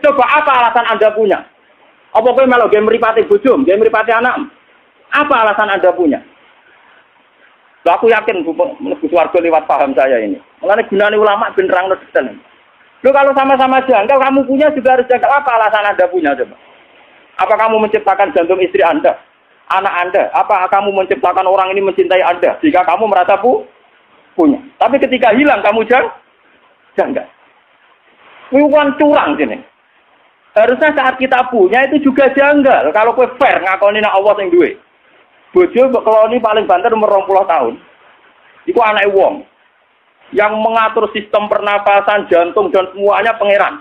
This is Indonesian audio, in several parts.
Coba apa alasan Anda punya? Apa kowe melok game mripate bojo, game mripate anak? Apa alasan Anda punya? Loh, aku yakin mlebu swarga lewat paham saya ini. Mulane gunane ulama ben nerangno detail. Loh, kalau sama-sama janggal kamu punya juga harus janggal. Apa alasan Anda punya coba? Apa kamu menciptakan jantung istri Anda? Anak Anda? Apa kamu menciptakan orang ini mencintai Anda? Jika kamu merasa punya. Tapi ketika hilang kamu janggal. Bukan curang sini. Harusnya saat kita punya itu juga janggal. Kalau kowe fair ngakoni nek Allah sing duwe. Bojo mbok keloni paling banter umur 20 tahun. Iku anake wong yang mengatur sistem pernapasan, jantung dan semuanya pangeran.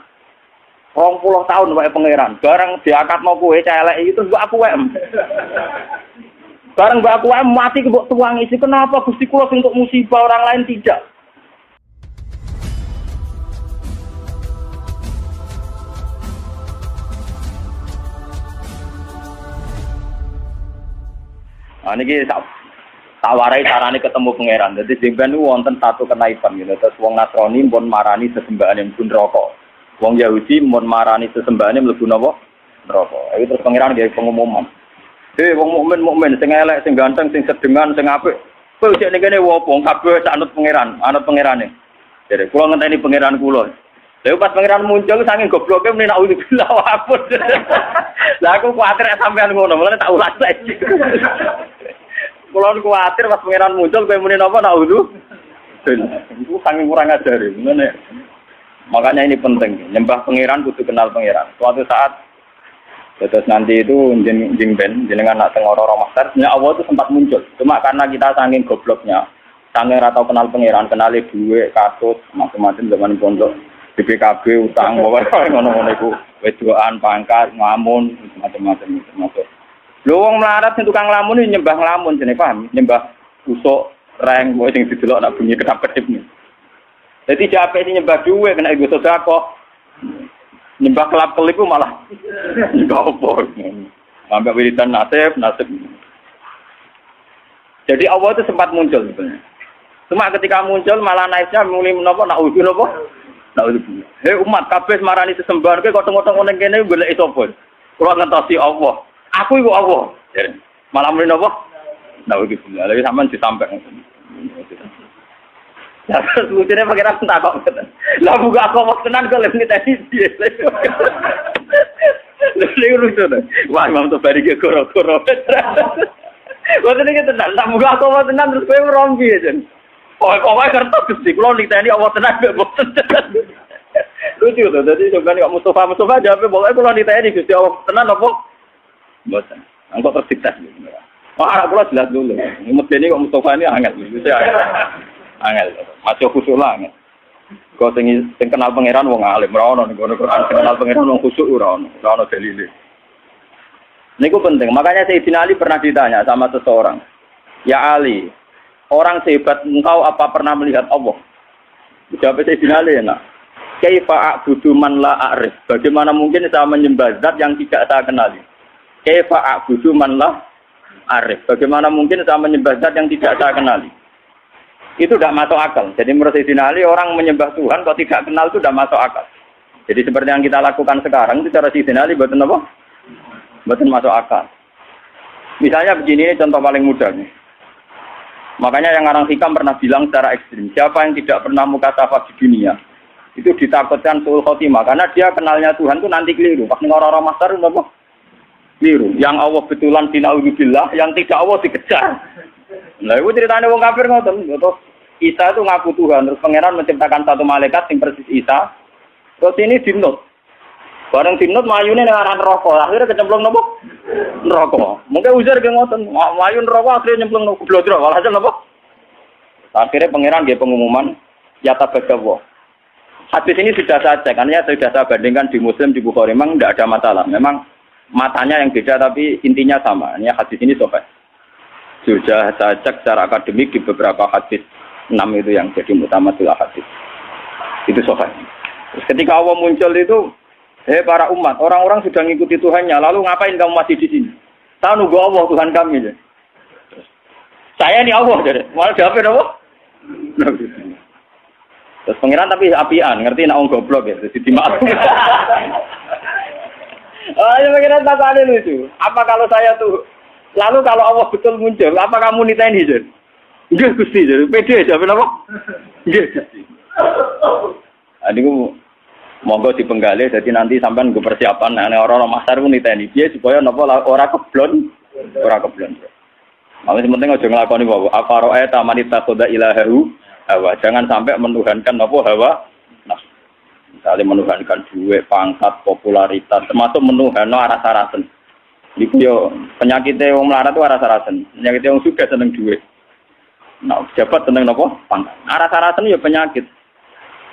20 tahun wae pangeran. Bareng diakatno kowe celek itu mbok aku wae. Bareng mbok aku wae mati mbok tuangi. Kenapa Gusti kula untuk musibah orang lain tidak? Nah, ini tak warai carane ketemu pangeran. Jadi jengben itu wonten satu kenaipan gitu. Terus wong Nasrani pun marani sesembahane mlebu neraka. Wong Yahudi pun marani sesembahane mlebu napa? Neraka. Itu terus pangeran gawe pengumuman. Wong mukmin sing elek, sing ganteng, sing sedengan, sing apik. Kowe cek ning kene wopo kabeh sak anut pangerane. Jadi kula ngenteni pangeran kula. Lha pas pangeran muncul saking gobloke muni nak ulah wapun. Lah aku kuwatir sampean ngono, mulane tak ulas saiki. Kula kuwatir pas pangeran muncul kowe muni napa nak ulah. Iku saking kurang ajar ngene. Makanya ini penting, nyembah pangeran kudu kenal pangeran. Suatu saat terus nanti itu jenengan nak tengok orang master, Allah itu sempat muncul. Cuma karena kita saking gobloknya, saking ratau kenal pangeran, kenali duit, kasut, macam-macam zaman pondok. BPKB utang bawa ngono-ngono iku wedokan pangkat ngamun macam-macam termasuk. Lho wong melarat sing tukang lamun iki nyembah nglamun jenenge paham, nyembah usuk reng wae sing didelok nak bunyi kedap-kedip nih. Dadi jape iki nyembah duwe kena iku sedekah. Nyembah kelap-kelip ku malah enggak opo. Sampai wiridan nasib. Jadi Allah itu sempat muncul sebenarnya. Cuma ketika muncul malah naiknya muni menapa nak udu napa? Hei umat kabeh marani sesembahan kowe kok tengok-tengok ning kene golek sapa? Kula ngentosi Allah. Aku iku Allah. Malah muni napa? Nah iki lha sampean disampaikan. Ya lucunya pangeran takok. Lah buka aku wong tenan kok lek tadi piye. Lha lucu to. Wah Imam Tobari ge goro-goro. Wong iki tenan tak buka aku wong tenan terus kowe rompi aja. Pokoknya kertas Gusti, kalau niteni Allah tenang, boten. Lucu tuh, jadi sebenarnya Mustafa jawabnya, pokoknya kalau niteni Gusti Allah tenang apa? Boten. Engkau tersiksa. Wah, aku jelas dulu. Ini kok Mustafa ini angel. Angel. Masih khusyuk lah angel. Kau sing kenal pangeran wong alim, ora ono ning Quran kenal pangeran wong khusyuk ora ono dalile. Niku penting, makanya Sayyidina Ali pernah ditanya sama seseorang. Ya Ali, orang sehebat engkau apa pernah melihat Allah? Jawab Sayyidina Ali enak. Kaifa a'budu man la a'rif? Bagaimana mungkin saya menyembah zat yang tidak saya kenali? Kaifa a'budu man la a'rif? Bagaimana mungkin saya menyembah zat yang tidak saya kenali? Itu tidak masuk akal. Jadi menurut Sayyidina Ali orang menyembah Tuhan kalau tidak kenal itu tidak masuk akal. Jadi seperti yang kita lakukan sekarang itu cara Sayyidina Ali betul apa? Betul masuk akal. Misalnya begini, ini contoh paling mudah nih. Makanya yang orang hikam pernah bilang secara ekstrim, siapa yang tidak pernah mukasafah di dunia, itu ditakutkan suul khotimah, karena dia kenalnya Tuhan itu nanti keliru. Pas orang-orang master itu apa? Keliru. Yang Allah betulan dina'udzubillah, yang tidak Allah dikejar. Nah itu ceritanya wong kafir ngoten. Terus Isa itu ngaku Tuhan, terus pangeran menciptakan satu malaikat yang persis Isa. Terus ini dinut. Bareng dinut mayune nang arah neraka, akhirnya kecemplung nopo? Neraka. Mungkin ujar ge ngoten, mayu neraka akhirnya nyemplung nopo blodro, walhasil nopo? Akhirnya pangeran nggih pengumuman ya tabagawa. Hadis ini sudah saya cek, artinya sudah saya bandingkan di Muslim, di Bukhari, memang tidak ada masalah. Memang matanya yang beda tapi intinya sama. Ini hadis ini sobat. Sudah saya cek secara akademik di beberapa hadis 6 itu yang jadi mutamatul hadis. Itu sobat. Terus ketika Allah muncul itu, para umat, orang-orang sudah mengikuti Tuhannya, lalu ngapain kamu masih di sini? Saya nunggu Allah, Tuhan kami. Saya ini Allah, jadi malah jawabin Allah. Terus pengiran tapi apian, ngerti nak goblok ya, jadi dimaafkan. Oh, ya pikiran tak ada lucu. Apa kalau saya tuh lalu kalau Allah betul muncul, apa kamu niteni, Jon? Nggih, Gusti, Jon. Pede jawab apa? Nggih, Gusti. Adiku monggo dipenggali jadi nanti sampean nggo persiapan nek ora masar ku niteni piye supaya napa ora keblon. Mawon penting aja nglakoni wae apa roe tamanita soda ilahahu hawa. Jangan sampai menuhankan apa hawa nafsu. Misalnya menuhankan duit, pangkat, popularitas, termasuk menuhanno aras-arasen. Niku yo penyakite wong melarat itu aras-arasen. Penyakite wong sugih seneng duit. Nah, jabat seneng napa? Pangkat. Aras-arasen yo penyakit.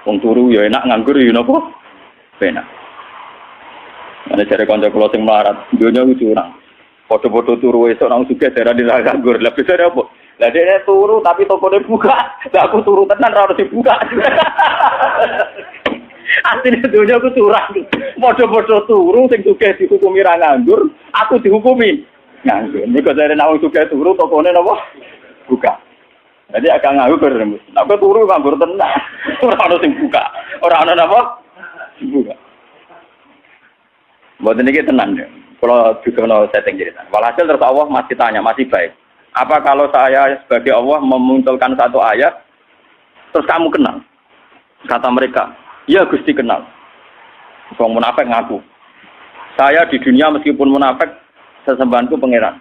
Wong turu ya enak, nganggur ya napa? Penak. Ana jare kanca kula sing melarat, donya ku curang. Foto-foto turu esuk nang sugih darani ra nganggur. Lah bisa apa? Lah dhekne turu tapi tokone buka. Lah aku turu tenan ra ono dibuka. Asline donya ku curang. Foto-foto turu sing sugih dihukumi ra nganggur, aku dihukumi nganggur. Nek jare nang sugih turu tokone napa? Buka. Jadi agak nganggur, aku turu nganggur tenang. Orang ada yang buka, orang ada apa? Buka. Buat ini kita tenang deh. Kalau juga mau setting cerita. Walhasil terus Allah masih tanya, masih baik. Apa kalau saya sebagai Allah memunculkan satu ayat, terus kamu kenal? Kata mereka, ya Gusti kenal. Orang munafik ngaku. Saya di dunia meskipun munafik, sesembahanku pangeran.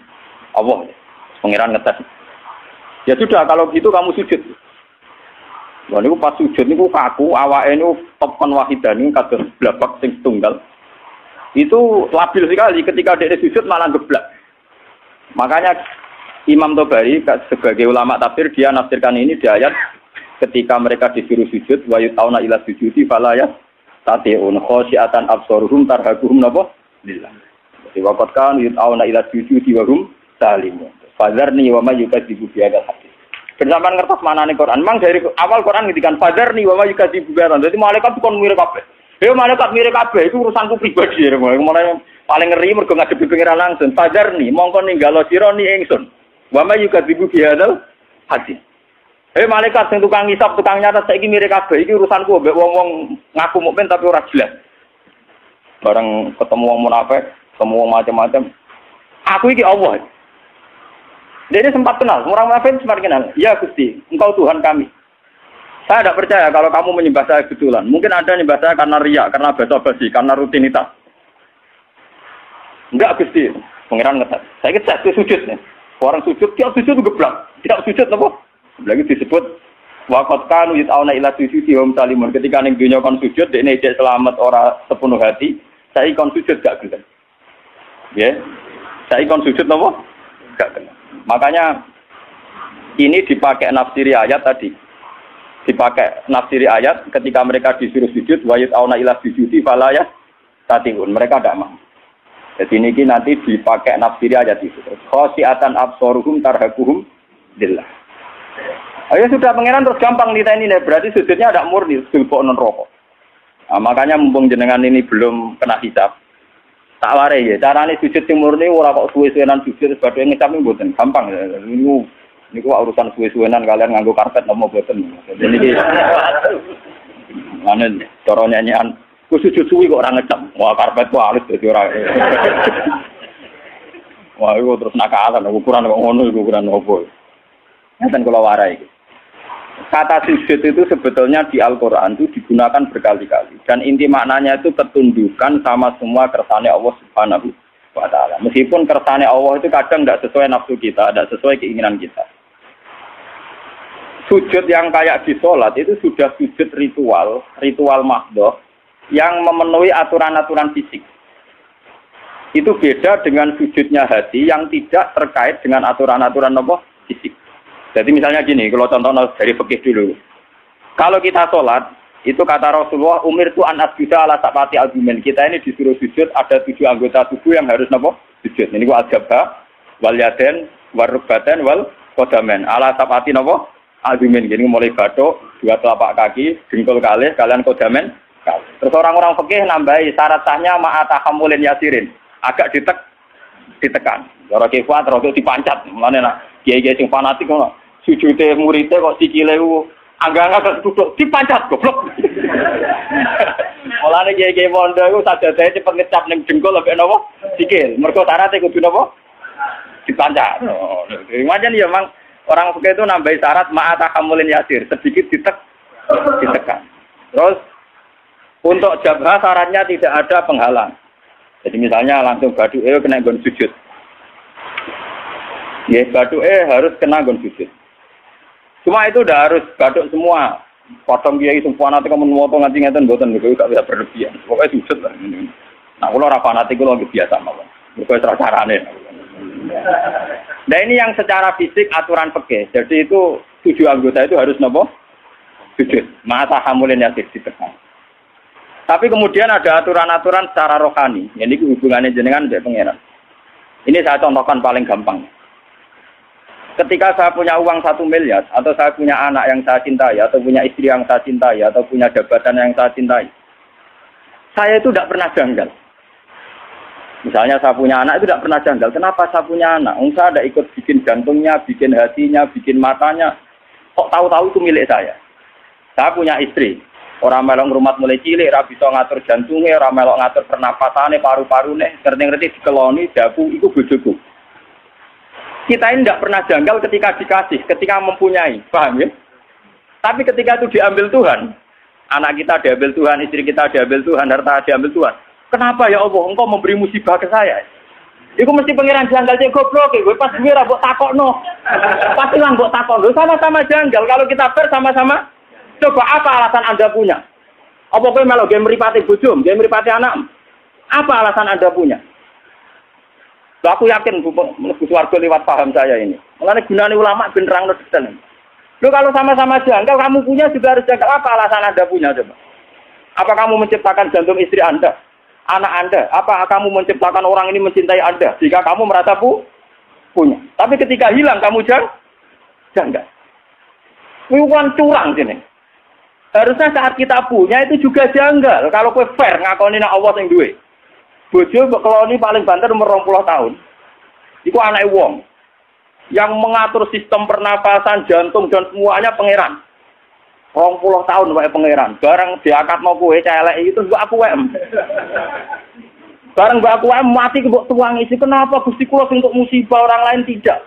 Allah, pangeran ngetes. Ya sudah, kalau gitu kamu sujud. Wah, ini pas sujud, ini kaku, awake ini topkan wahidan, ini kados blabak sing tunggal. Itu labil sekali, ketika dia sujud malah geblak. Makanya Imam Tobari sebagai ulama tafsir, dia nafsirkan ini di ayat, ketika mereka disuruh sujud, wa yut'auna ila sujudi falayah, tati'un khosyi'atan absoruhum tarhaguhum napa? Lillah. Jadi waqat kan yut'auna ila sujudi wa hum salimun. Fadzarni wa may yukadzibu bi hadzal hadis. Bersamaan ngertos manane Quran. Memang dari awal Quran ngendikan fadzarni wa may yukadzibu bi hadzal. Dadi malaikat kon mirip kabeh. Ya malaikat mirip kabeh itu urusanku pribadi. Mulane paling ngeri mergo ngadepi pengiran langsung. Fadzarni mongko ninggalo sira ni ingsun. Wa may yukadzibu bi hadzal hadis. Malaikat sing tukang ngisap, tukang nyatet saiki mirip kabeh. Iki urusanku mbek wong-wong ngaku mukmin tapi ora jelas. Bareng ketemu wong munafik, ketemu wong macam-macam. Aku iki Allah. Dia ini sempat kenal, orang munafik sempat kenal. Ya Gusti, Engkau Tuhan kami. Saya tidak percaya kalau kamu menyembah saya betulan. Mungkin Anda menyembah saya karena riya, karena basa-basi, karena rutinitas. Enggak Gusti, pengiran ngetes. Saya ngetes ke sujud nih. Orang sujud, tiap sujud geblak. Tidak sujud apa? Lagi disebut waqat kanu yut'auna ila sujudi hum salimun. Ketika ning dunya kon sujud, dekne ijek selamat ora sepenuh hati. Saya kon sujud gak gelem. Ya. Saya kon sujud apa? Gak gelem. Makanya ini dipakai nafsiri ayat tadi. Dipakai nafsiri ayat ketika mereka disuruh sujud wa yut'auna ila sujudi falayah tatiun. Mereka tidak mau. Jadi ini nanti dipakai nafsiri ayat itu. Khosyi'atan absoruhum tarhaquhum dillah. Ayo sudah pangeran terus gampang ditanya ini. Berarti sujudnya ada murni, silpok non rokok. Nah, makanya mumpung jenengan ini belum kena hisab. Tak warai ya, carane sujud sing murni ora kok suwe-suwenan sujud sebagai ngecap mboten gampang. Niku urusan suwe-suwenan kalian nganggo karpet nopo mboten. Jadi niki manen cara nyanyian ku sujud suwi kok ora ngecap. Wah karpet ku halus dadi ora. Wah iku terus nakalan ukuran kok ngono iku ukuran opo. Ngeten kula warai iki. Kata sujud itu sebetulnya di Al-Quran itu digunakan berkali-kali. Dan inti maknanya itu ketundukan sama semua kersane Allah Subhanahu wa Ta'ala. Meskipun kersane Allah itu kadang tidak sesuai nafsu kita, tidak sesuai keinginan kita. Sujud yang kayak di sholat itu sudah sujud ritual mahdoh yang memenuhi aturan-aturan fisik. Itu beda dengan sujudnya hati yang tidak terkait dengan aturan-aturan fisik. Jadi misalnya gini, kalau contoh dari fikih dulu. Kalau kita sholat, itu kata Rasulullah, umir tu an asjuda ala sab'ati azumin. Kita ini disuruh sujud, ada 7 anggota tubuh yang harus sujud. Ini gua al-jabah, wal yaden, wal rukbaten, wal kodamen. Ala sab'ati azumin. Jadi mulai batuk, 2 telapak kaki, dengkul kalih, kalian kodamen. Terus orang-orang fikih nambahi syarat sahnya ma'atahamulin yasirin. Agak ditekan. Orang kekuat, orang itu dipancat. Mulanya nak, kiai-kiai sing fanatik kok. Sujute muridé kok sikile ku anggang-anggang duduk dipancat goblok. Mulane kiye-kiye pondok iku sajadahe cepet ngecap ning jengkol lek napa? Sikil. Mergo syaratnya kudu napa? Dipancar. Macam ya memang orang fikih itu nambahi syarat ma'ata hamulin yasir, sedikit ditekan. Terus untuk jabha syaratnya tidak ada penghalang. Jadi misalnya langsung baduke kena nggon sujud. Ya baduke harus kena nggon sujud. Cuma itu udah harus baduk semua. Potong kiai semua nanti kamu memotong nganti ngeten mboten niku gak bisa berlebihan. Pokoke sujud lah. Nah, kula ora fanatik kula biasa mawon. Mergo cara carane. Nah, ini yang secara fisik aturan fikih. Jadi itu 7 anggota itu harus napa? Sujud. Masa hamulin yasir ditekan. Tapi kemudian ada aturan-aturan secara rohani. Ini hubungannya jenengan dengan pangeran. Ini saya contohkan paling gampang. Ketika saya punya uang 1 miliar, atau saya punya anak yang saya cintai, atau punya istri yang saya cintai, atau punya jabatan yang saya cintai, saya itu tidak pernah janggal. Misalnya saya punya anak itu tidak pernah janggal. Kenapa saya punya anak? Saya tidak ikut bikin jantungnya, bikin hatinya, bikin matanya. Kok tahu-tahu itu milik saya? Saya punya istri. Orang melok rumah mulai cilik, ora bisa ngatur jantungnya, orang melok ngatur pernapasannya, paru-parune, ngerti-ngerti dikeloni, dapu, itu bojoku. Kita ini tidak pernah janggal ketika dikasih, ketika mempunyai, paham ya? Tapi ketika itu diambil Tuhan, anak kita diambil Tuhan, istri kita diambil Tuhan, harta diambil Tuhan. Kenapa ya Allah, engkau memberi musibah ke saya? Iku mesti pangeran janggal cek goblok, gue pas gue mbok takokno. Pasti lah mbok takokno, sama-sama janggal. Kalau kita sama-sama, coba apa alasan Anda punya? Apa kowe melok game mripate bojo, game mripate anak? Apa alasan Anda punya? Aku yakin mlebu swarga lewat paham saya ini. Mulane gunane ulama ben nerangno detail. Lho kalau sama-sama janggal, kamu punya juga harus janggal. Apa alasan Anda punya coba? Apa kamu menciptakan jantung istri Anda? Anak Anda? Apa kamu menciptakan orang ini mencintai Anda? Jika kamu merasa punya. Tapi ketika hilang kamu janggal. Bukan curang sini. Harusnya saat kita punya itu juga janggal. Kalau kowe fair ngakoni nek Allah sing duwe. Bojo keloni paling banter umur 20 tahun. Iku anake wong. Yang mengatur sistem pernapasan, jantung dan semuanya pangeran. 20 tahun wae pangeran. Bareng diakatno kowe celek itu mbok aku wae. Bareng mbok aku wae mati mbok tuangi. Kenapa Gusti kula untuk musibah orang lain tidak?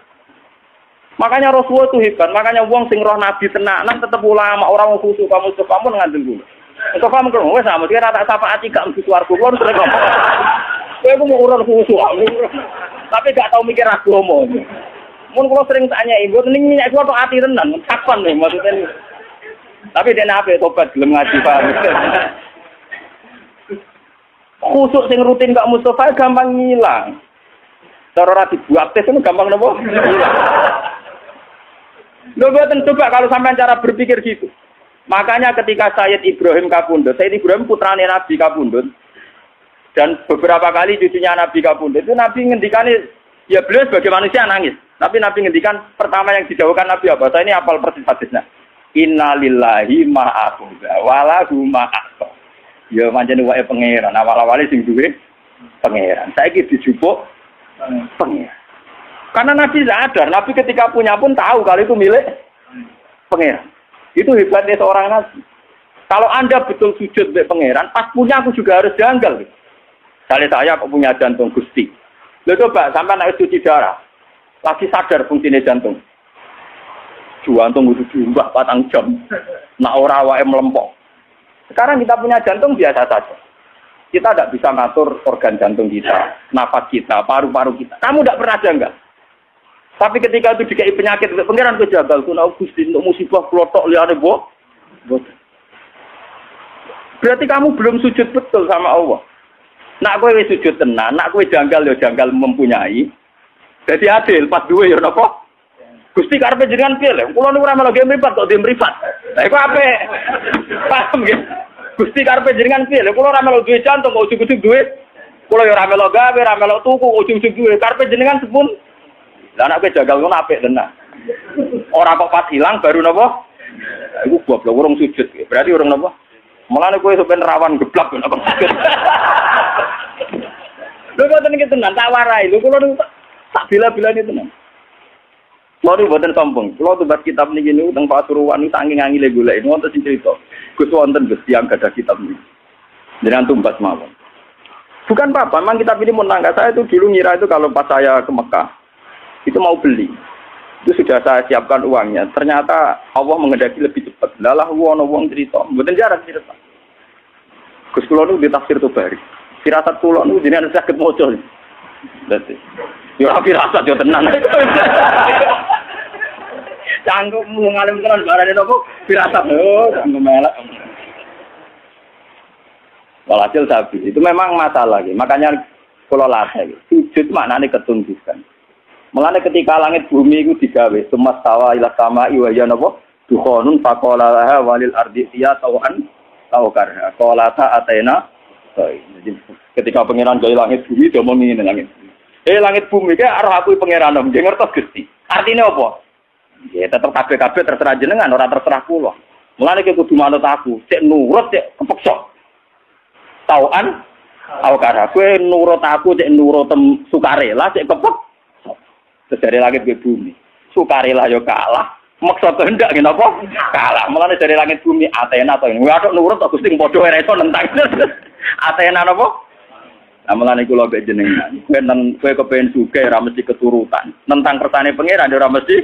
Makanya Rasulullah itu hebat. Makanya wong sing roh nabi tenanan tetep ulama, orang khusus kamu pun ngandel dulu. Engko kamu kok wis sama dia rata syafaati gak mesti swarga kula terus ngomong. Kowe mau urun khusus. Tapi gak tau mikir agama. Mun kula sering tanya ibu ning minyak kuwi tok ati tenan, kapan nih maksudnya. Tapi dia nape tobat gelem ngaji Pak. Khusuk sing rutin gak Mustafa gampang ngilang. Cara ora dibuat tes itu gampang napa? Hilang. Lho boten coba kalau sampean cara berpikir gitu. Makanya ketika Sayyid Ibrahim Kapundhut, Sayyid Ibrahim putrane Nabi Kapundhut dan beberapa kali cucunya Nabi Kapundhut itu Nabi ngendikane ya beliau sebagai manusia nangis. Tapi Nabi ngendikan pertama yang dijauhkan Nabi apa? Saya ini hafal persis hadisnya. Innalillahi ma'akhudha walahu ma'akhudha. Ya pancen wae pangeran, awal-awale sing duwe pangeran. Saiki dijupuk pangeran. Karena Nabi sadar, Nabi ketika punya pun tahu kalau itu milik pangeran. Itu hebatnya seorang Nabi. Kalau Anda betul sujud be pangeran, pas punya aku juga harus janggal. Misalnya saya kok punya jantung Gusti. Lalu coba sampai naik cuci darah. Lagi sadar fungsinya jantung. Jantung udah diubah 4 jam. Nak ora wae melempok. Sekarang kita punya jantung biasa saja. Kita tidak bisa ngatur organ jantung kita, nafas kita, paru-paru kita. Kamu tidak pernah janggal. Tapi ketika itu dikai penyakit, pangeran ke janggal. Kuna Gusti untuk musibah kelotok liane bo. Berarti kamu belum sujud betul sama Allah. Nak kowe sujud tenan, nak kowe janggal ya janggal mempunyai. Jadi adil pas duwe ya napa? Gusti karepe jenengan piye lho? Kula niku ora melu game mripat kok game mripat. Lah iku apik. Paham nggih? Gusti karepe jenengan piye lho? Kula ora melu duwe jantung kok ujug-ujug duwe. Kula ya ora melu gawe, ora melu tuku ujug-ujug duwe. Karepe jenengan sepun. Lah anak kowe jagal ngono apik tenan. Ora kok pas hilang baru napa? Iku goblok urung sujud. Berarti urung napa? Mulane kowe sampean rawan geblak nek sujud. Lho kok tenan tenan tak warai. Lho kula tak bila-bilane tenan. Mari boten sombong. Kula tumbas kitab niki niku teng Pasuruan niku saking angile golek wonten sing crita. Gus wonten Gus tiyang gadah kitab niki. Jangan tumbas mawon. Bukan apa-apa, memang kita pilih menangga. Saya itu dulu ngira itu kalau pas saya ke Mekah, itu mau beli. Itu sudah saya siapkan uangnya. Ternyata Allah menghendaki lebih cepat. Lalah wong cerita. Mboten jarang cerita. Gus kula niku ditafsir Tobari. Firasat kula niku jenengan saged maca. Dadi yo firasat yo tenan. Canggung ngalim tenan barane nopo firasat. Oh, canggung melek. Walhasil sapi itu memang masalah gitu. Makanya kula latih. Sujud maknane ketundukan. Mulane ketika langit bumi itu digawe, sumas tawa ila sama wa ya napa? Dukhonun faqala laha walil ardi ya tawan taukar. Qalata atena. Jadi ketika pangeran gawe langit bumi dia ngomong ngene langit. Langit bumi ki arah aku pangeran nggih ngertos Gusti. Artine apa? Ya tetep kabeh-kabeh terserah jenengan ora terserah kula. Mulane ki kudu manut aku, cek nurut cek kepeksa. Tawan taukar. Kowe nurut aku cek nurut sukarela cek kepek. Dari langit ke bumi. Sukarela yo kalah. Maksa kehendak ngene apa? Kalah. Mulane dari langit bumi Athena to ini. Waduh nurut kok Gusti padha ora iso nentang. Athena napa? Lah mulane kula mbek jenengan. Kowe kepengin sugih ora mesti keturutan. Nentang kersane pangeran ora mesti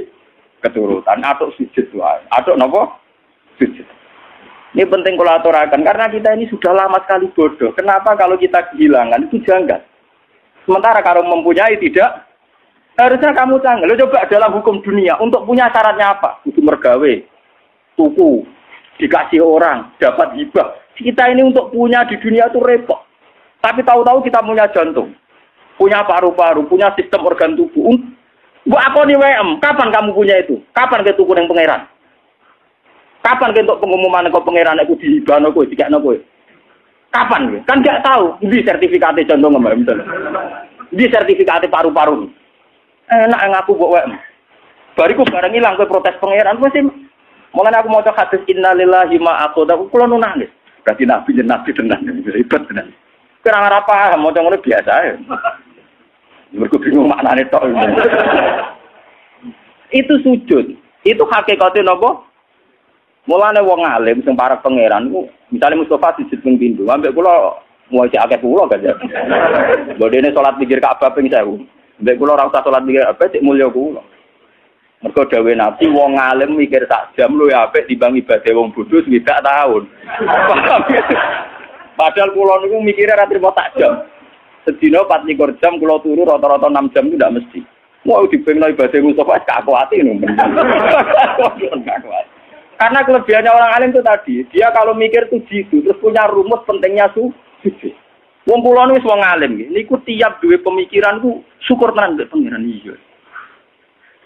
keturutan. Atuk sujud wae. Atuk napa? Sujud. Ini penting kula aturaken karena kita ini sudah lama sekali bodoh. Kenapa kalau kita kehilangan itu janggal? Sementara kalau mempunyai tidak harusnya kamu canggih. Lo coba dalam hukum dunia, untuk punya syaratnya apa? Itu mergawe, tuku, dikasih orang, dapat hibah. Kita ini untuk punya di dunia itu repot. Tapi tahu-tahu kita punya jantung, punya paru-paru, punya sistem organ tubuh. Bu aku nih WM, kapan kamu punya itu? Kapan ke tuku yang pangeran? Kapan ke untuk pengumuman ke pangeran aku dihibah no kowe, dikakno kowe? Kapan? Kan nggak tahu. Di sertifikatnya jantung nggak misalnya. Di sertifikatnya paru-paru. Enak ngaku mbok wae. Bariku bareng ilang kowe protes pangeran mesti mulane aku maca hadis innalillahi ma aqada kula nangis. Berarti nabi tenan ribet tenan. Kira ora paham maca ngono biasa ae. Mergo bingung maknane tok. Itu sujud. Itu hakikate napa? Mulane wong alim sing para pangeran ku misale Mustofa sujud ping pindho, ambek kula mau cek akeh kula kan ya. Bodene salat pikir Ka'bah ping 1000. Mbek kula ora usah salat mikir apa cek mulya kula. Mergo dawuh Nabi wong alim mikir sak jam luwih apik timbang ibadah wong bodho 3 tahun. Padahal kula niku mikire ora trimo sak jam. Sedina 24 jam kula turu rata-rata 6 jam itu ndak mesti. Mau dipengno ibadah Mustofa gak kuwati ngono. Karena kelebihannya orang alim itu tadi, dia kalau mikir tuh jitu, terus punya rumus pentingnya sujud. Wong kula wis wong alim nggih. Niku tiap duwe pemikiran ku syukur tenan mbek pangeran iya.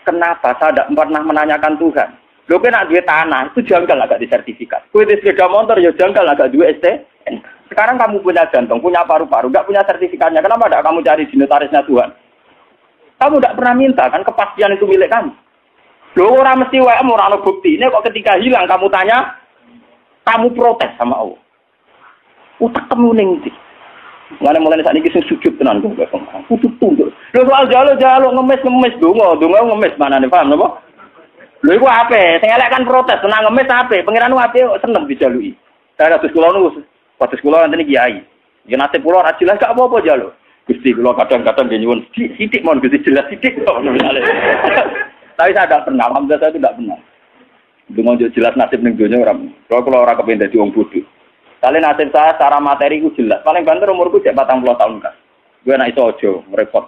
Kenapa saya tidak pernah menanyakan Tuhan? Lho kowe nek duwe tanah itu janggal agak di sertifikat. Kowe di sepeda motor ya janggal agak duwe STN. Sekarang kamu punya jantung, punya paru-paru, enggak punya sertifikatnya. Kenapa tidak kamu cari di notarisnya Tuhan? Kamu tidak pernah minta kan kepastian itu milik kamu. Lho ora mesti wae ora ono buktine kok ketika hilang kamu tanya, kamu protes sama Allah. Utak kamu ning ndi? Mulai saat ini sing sujud tenan kok kudu tunduk. Lho soal jalo ngemis donga ngemis manane paham napa? Lho iku ape? Sing elek kan protes, tenang ngemis ape? Pangeran ape seneng dijaluki. Saya terus kula niku padus kula ngene kiai. Ya nasib kula ora jelas gak apa-apa jalo. Gusti kula kadang-kadang nyuwun sithik mon Gusti jelas sithik kok misale. Tapi saya tidak pernah, alhamdulillah saya tidak pernah. Donga jelas nasib ning donya ora. Kula ora kepengin dadi wong bodho. Kali nasib saya secara materi ku jelas. Paling banter umurku cek 40 tahun kan. Gue nak iso aja repot.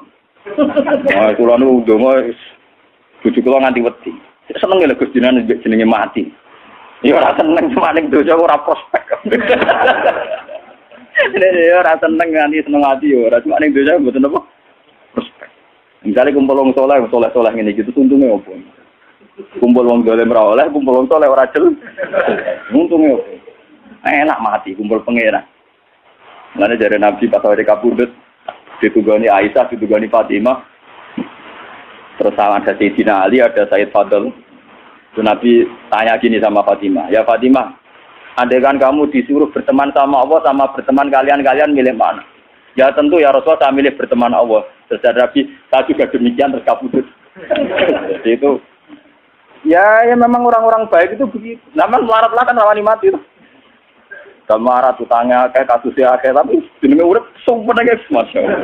Nah, kula nu ndonga bojo kula nganti wedi. Seneng lho Gus jenenge mati. Ya ora seneng cuma ning dosa ora prospek. Ya ora seneng nganti seneng ati ya ora cuma ning dosa mboten apa prospek. Misale kumpul wong saleh ngene iki tuntunge opo? Kumpul wong dolim ora oleh, kumpul wong saleh ora jel. Untunge opo? Enak mati kumpul pangeran. Mulane jare Nabi pas awake kapundhut ditugani Aisyah, ditugani Fatimah. Terus ada Sayyidina Ali, ada Sayyid Fadl. Terus Nabi tanya gini sama Fatimah, "Ya Fatimah, andaikan kamu disuruh berteman sama Allah sama berteman kalian milih mana?" "Ya tentu ya Rasulullah saya milih berteman Allah." Terus Nabi, "Saya juga demikian," terus kapundhut. Jadi itu ya memang orang-orang baik itu begitu. Namun melarat-larat kan rawani mati itu. tegal marah utangnya kayak kasusnya akeh tapi jenenge urip sumpah nang masyaallah.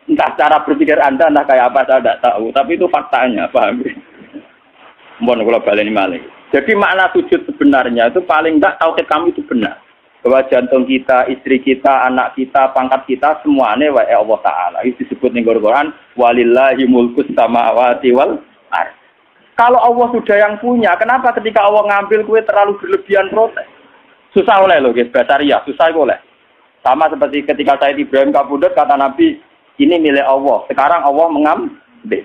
Entah cara berpikir Anda entah kayak apa saya tidak tahu, tapi itu faktanya, paham? Mohon kalau baleni malih. Jadi makna sujud sebenarnya itu paling enggak tauhid kami itu benar. Bahwa jantung kita, istri kita, anak kita, pangkat kita semuanya wa Allah Ta'ala. Itu disebut ning Quran walillahi mulkus samawati wal ardh. Kalau Allah sudah yang punya, kenapa ketika Allah ngambil kue terlalu berlebihan protes? Susah oleh loh guys, basaria, susah oleh. Sama seperti ketika Sayyid Ibrahim kabudut kata Nabi, ini milik Allah. Sekarang Allah mengambil.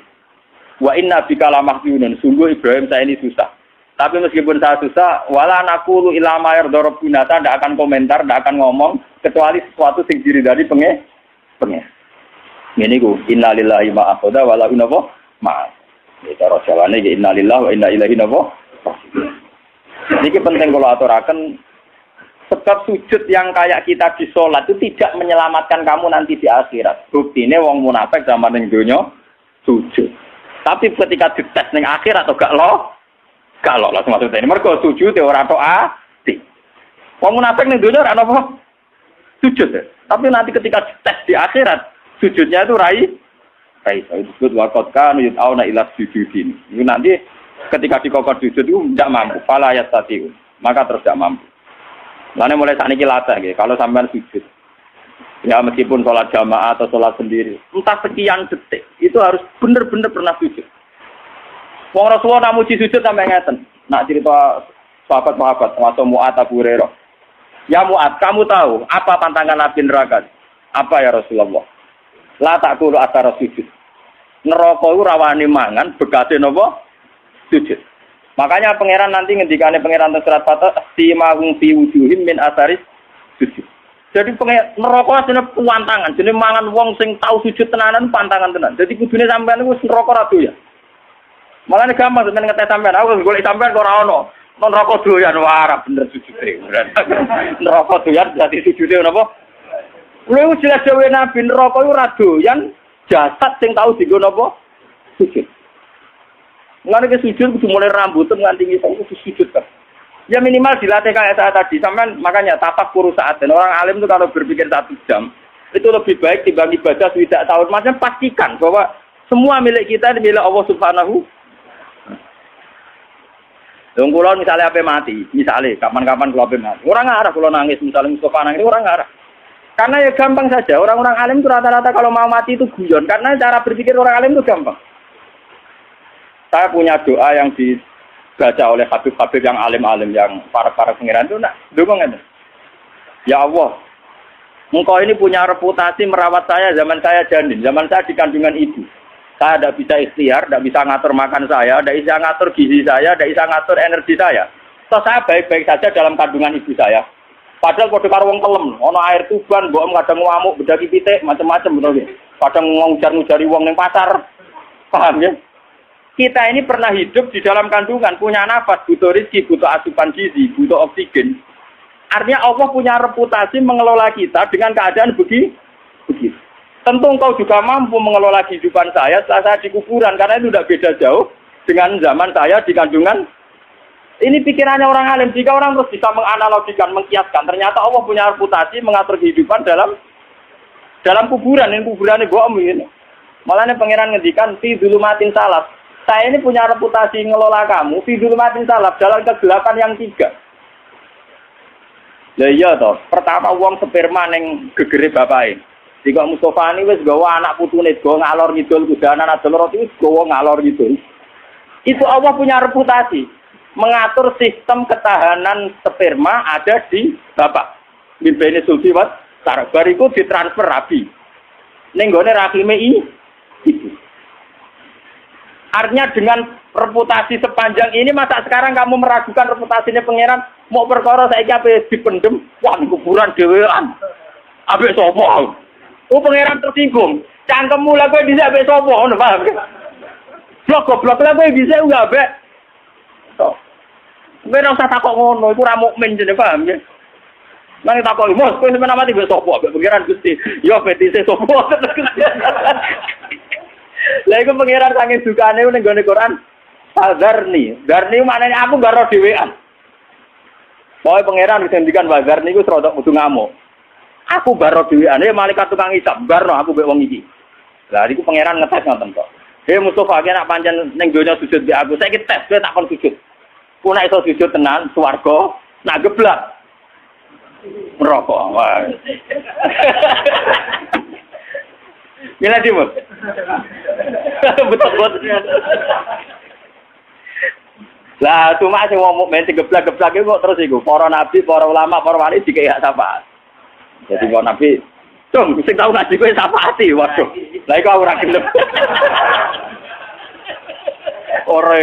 Wa inna bika lamahjunun. Sungguh Ibrahim saya ini susah. Tapi meskipun saya susah, wala naqulu illa ma yarda rabbuna, tidak akan komentar, tidak akan ngomong kecuali sesuatu sing diridani pengen. Ngene iku, innalillahi ma akhadha wa lahu ma. Ini cara jawane iki innalillahi wa inna ilaihi raji'un. Niki penting kalau aturaken sebab sujud yang kayak kita di sholat itu tidak menyelamatkan kamu nanti di akhirat. Buktine wong munafik zaman ning donya sujud. Tapi ketika dites ning akhirat atau gak lolos maksudnya ini mergo sujud ora tok ati. Wong munafik ning donya ora apa sujud. Tapi nanti ketika dites di akhirat sujudnya itu rai itu disebut waqad kanu yut'auna ila sujudin. Itu nanti ketika dikokor sujud itu tidak mampu, fala yastati'un. Maka terus tidak mampu. Lainnya mulai saat ini latih, gitu. Kalau sampai sujud, ya meskipun sholat jamaah atau sholat sendiri, entah sekian detik, itu harus benar-benar pernah sujud. Wong Rasulullah namuji sujud sampai ngeten. Nak cerita sahabat-sahabat, atau Mu'ad Abu Hurairah. Ya Mu'ad, kamu tahu apa pantangan Nabi neraka? Apa ya Rasulullah? La ta'kulu athara sujud. Neraka itu rawani mangan, bekasnya nopo? Sujud. Makanya pangeran nanti ngendikane pangeran teng surat Fatah simahum fi wujuhim min atharis sujud. Jadi neraka asline pantangan, jenenge mangan wong sing tau sujud tenanan pantangan tenan. Jadi kudune sampean iku neraka ra doyan. Malane gampang sampean ngetes sampean, aku golek sampean kok ora ono. Neraka doyan wah bener sujude. Neraka doyan dadi sujude napa? Lha jelas dhewe Nabi neraka iku ra doyan jasad sing tau dienggo napa? Sujud. Mulane ke sujud kudu mulai rambutun nganti ngisor kudu sujud kan. Ya minimal dilatih kayak saya tadi. Sampean makanya tafakkur saat dan orang alim itu kalau berpikir 1 jam itu lebih baik timbang ibadah tidak tahun. Maksudnya pastikan bahwa semua milik kita milik Allah Subhanahu. Dong kula misalnya apa mati, misalnya kapan-kapan kula apa mati. Orang ngarah kula nangis misalnya Mustafa nangis orang ngarah. Karena ya gampang saja. Orang-orang alim itu rata-rata kalau mau mati itu guyon karena cara berpikir orang alim itu gampang. Saya punya doa yang dibaca oleh habib-habib yang alim-alim, yang para pengiran itu, dukung. Ya Allah, Engkau ini punya reputasi merawat saya zaman saya janin, zaman saya di kandungan ibu. Saya tidak bisa ikhtiar, tidak bisa ngatur makan saya, tidak bisa ngatur gizi saya, tidak bisa ngatur energi saya. So, saya baik-baik saja dalam kandungan ibu saya. Padahal kode karo wong kelem, ono air tuban, mbok kadang ngamuk, bedaki pitik, macam-macam betul. Kadang ngujar-ngujari wong ning pasar. Paham ya? Kita ini pernah hidup di dalam kandungan, punya nafas, butuh rezeki, butuh asupan gizi, butuh oksigen. Artinya Allah punya reputasi mengelola kita dengan keadaan begitu. Tentu engkau juga mampu mengelola kehidupan saya setelah saya di kuburan, karena itu tidak beda jauh dengan zaman saya di kandungan. Ini pikirannya orang alim, jika orang terus bisa menganalogikan, mengkiaskan, ternyata Allah punya reputasi mengatur kehidupan dalam kuburan. Ini kuburan ini bohong ini. Malah ini pangeran ngendikan, fi dzulumatin salaf. Saya ini punya reputasi ngelola kamu, fi dzulumatin salaf, dalam kegelapan yang 3. Lah iya toh, pertama wong sperma ning gegere bapake. Jika Mustofa ini wis gawa anak putune, gawa ngalor ngidul kudanan adol roti wis gawa ngalor ngidul. Itu Allah punya reputasi mengatur sistem ketahanan sperma ada di bapak. Bimbene sulfi wat bar iku ditransfer rabi. Ning gone rahime ibu. Artinya dengan reputasi sepanjang ini, masa sekarang kamu meragukan reputasinya pangeran? Mau perkara saiki ape dipendem, wah kuburan dhewean. Ambek sapa? Oh pangeran tersinggung. Cangkemmu lha kowe bisa ambek sapa ngono, paham? Blok-blok lha kowe bisa enggak ambek. Tok. Kowe ora usah takok ngono, iku ora mukmin jenenge, paham ya? Nang takok, "Mos, kowe sampeyan mati mbek sapa?" Ambek pangeran Gusti. Yo petise sapa? Lah iku pangeran saking dukane ning gone Quran. Darni maknane aku gak ro dhewean. Pokoke pangeran ngendikan bazar niku serodok kudu ngamuk. Aku baro dheweane malaikat tukang isap barno aku mbek wong iki. Lah niku pangeran ngetes ngoten kok. Mustofa ki nek pancen ning donya sujud mbek aku, saiki tes kowe tak kon sujud. Ku nek iso sujud tenan swarga, nak geblak merokok. Wah. Gila Dimut. Betul-betul. Lah cuma sing wong mukmin geblak-geblak iku terus iku para nabi, para ulama, para wali dikek hak syafaat. Jadi kok nabi, "Cung, sing tau ngaji kowe syafaati." Waduh. Lah iku ora gelem. Ora.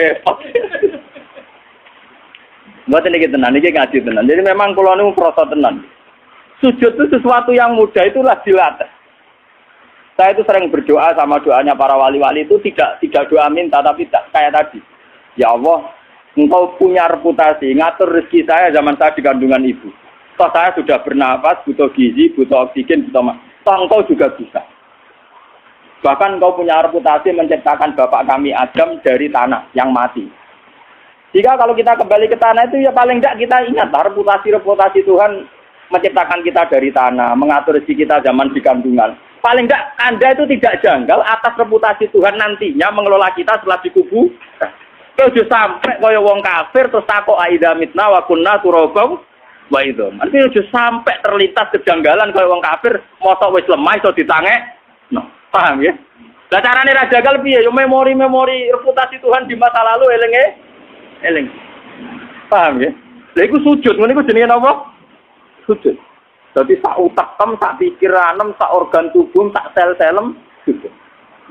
Mboten iki tenan, iki ngaji tenan. Jadi memang kula niku proses tenan. Sujud itu sesuatu yang mudah itulah dilatih. Saya itu sering berdoa sama doanya para wali-wali itu tidak doa minta tapi kayak tadi. Ya Allah, Engkau punya reputasi, ngatur rezeki saya zaman saya di kandungan ibu. Toh saya sudah bernapas, butuh gizi, butuh oksigen, butuh toh Engkau juga bisa. Bahkan Engkau punya reputasi menciptakan bapak kami Adam dari tanah yang mati. Jika kalau kita kembali ke tanah itu ya paling tidak kita ingat reputasi Tuhan menciptakan kita dari tanah, mengatur rezeki kita zaman di kandungan. Paling tidak Anda itu tidak janggal atas reputasi Tuhan nantinya mengelola kita setelah dikubur. Ojo sampai kaya wong kafir terus takok aida mitna wa kunna turabau wa idzam. Artinya ojo sampai terlintas kejanggalan kaya wong kafir mosok wis lemah iso ditangek. No, paham ya? Lah carane ra jagal piye? Yo memori reputasi Tuhan di masa lalu eling. Paham ya? Lha iku sujud, ngene iku jenenge napa? Sujud. Dadi sak utekem, sak pikiranem, sak organ tubuh, sak sel-selem sujud.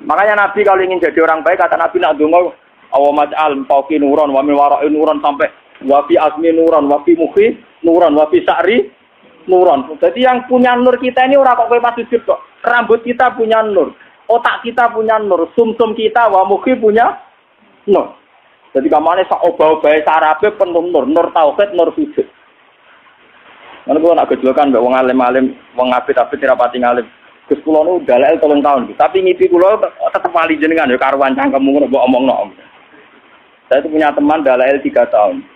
Makanya Nabi kalau ingin jadi orang baik kata Nabi nak donga Awamaj'al fauqi nuran wa min wara'i nuran sampai wa fi azmi nuran wa fi mukhi nuran wa fi sa'ri nuran. Jadi yang punya nur kita ini ora kok kowe pas sujud kok. Rambut kita punya nur, otak kita punya nur, sumsum kita wa mukhi punya nur. Jadi kamane sak obah-obahe sarape penuh nur tauhid, nur sujud. Ana kok nak gejlokan mbek wong alim-alim, wong apit-apit rapati ngalim. Gus kula nu dalel 3 tahun, tapi ngipi kula tetep wali jenengan ya karuan cangkemmu ngono mbok omongno. Saya itu punya teman dalail 3 tahun.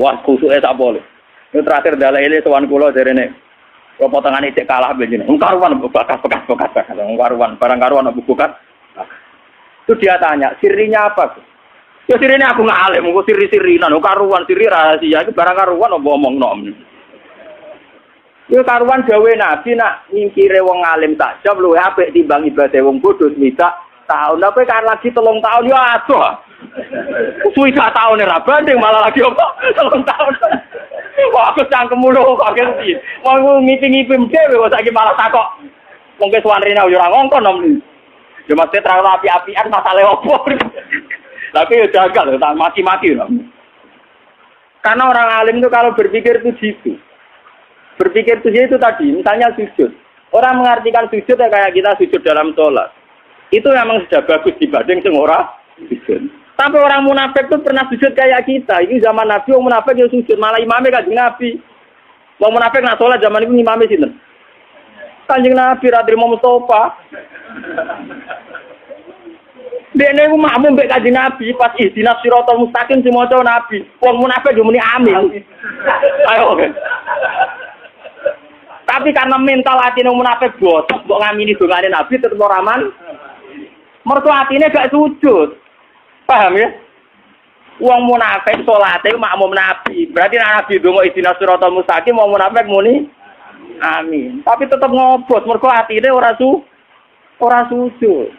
Wah, khususnya tak boleh. Ini terakhir dalail sowan kula jarene. Kok potongane cek kalah benjine. Karuan bekas. Karuan, barang karuan bekas. Itu dia tanya, sirinya apa? Ya sirinya aku ngalim, kok siri-sirinan, karuan, siri rahasia, itu barang karuan apa omongno. Ya karuan dawe Nabi nak nyingkire wong alim tak jam luwih apik timbang ibadah wong bodho mita tahun. Apa kan lagi 3 tahun ya adoh. Suwi 3 tahun ora banding malah lagi apa? 3 tahun. Wah, aku cangkemmu lho kok ngerti. Mau ngipi-ngipi dhewe kok saiki malah takok. Wong ke suwarine ora ngongkon nom. Ya mesti terlalu api-apian masalah opo. Tapi ya jagal tak maki-maki. Karena orang alim itu kalau berpikir itu gitu. Berpikir itu tadi, misalnya sujud. Orang mengartikan sujud ya kayak kita sujud dalam sholat. Itu memang sudah bagus dibanding sing ora sujud. Tapi orang munafik itu pernah sujud kayak kita. Ini zaman Nabi, orang munafik yang sujud. Malah imamnya kanjeng Nabi. Orang munafik nak sholat zaman itu imamnya sinten. Kanjeng Nabi, Radri Mustafa. Dia ini makmum mbek kanjeng Nabi. Pas ihdinas siratal mustaqim si maca Nabi. Orang munafik yo muni amin. Ayo oke. Tapi karena mental hati orang munafik botok. Mbok ngamini dongane Nabi tetep ora aman. Mergo atine gak sujud. Paham ya? Wong munafik salate makmum Nabi. Berarti nek Nabi donga ihdinas siratal mustaqim wong munafik muni amin. Tapi tetep ngobot mergo atine ora sujud.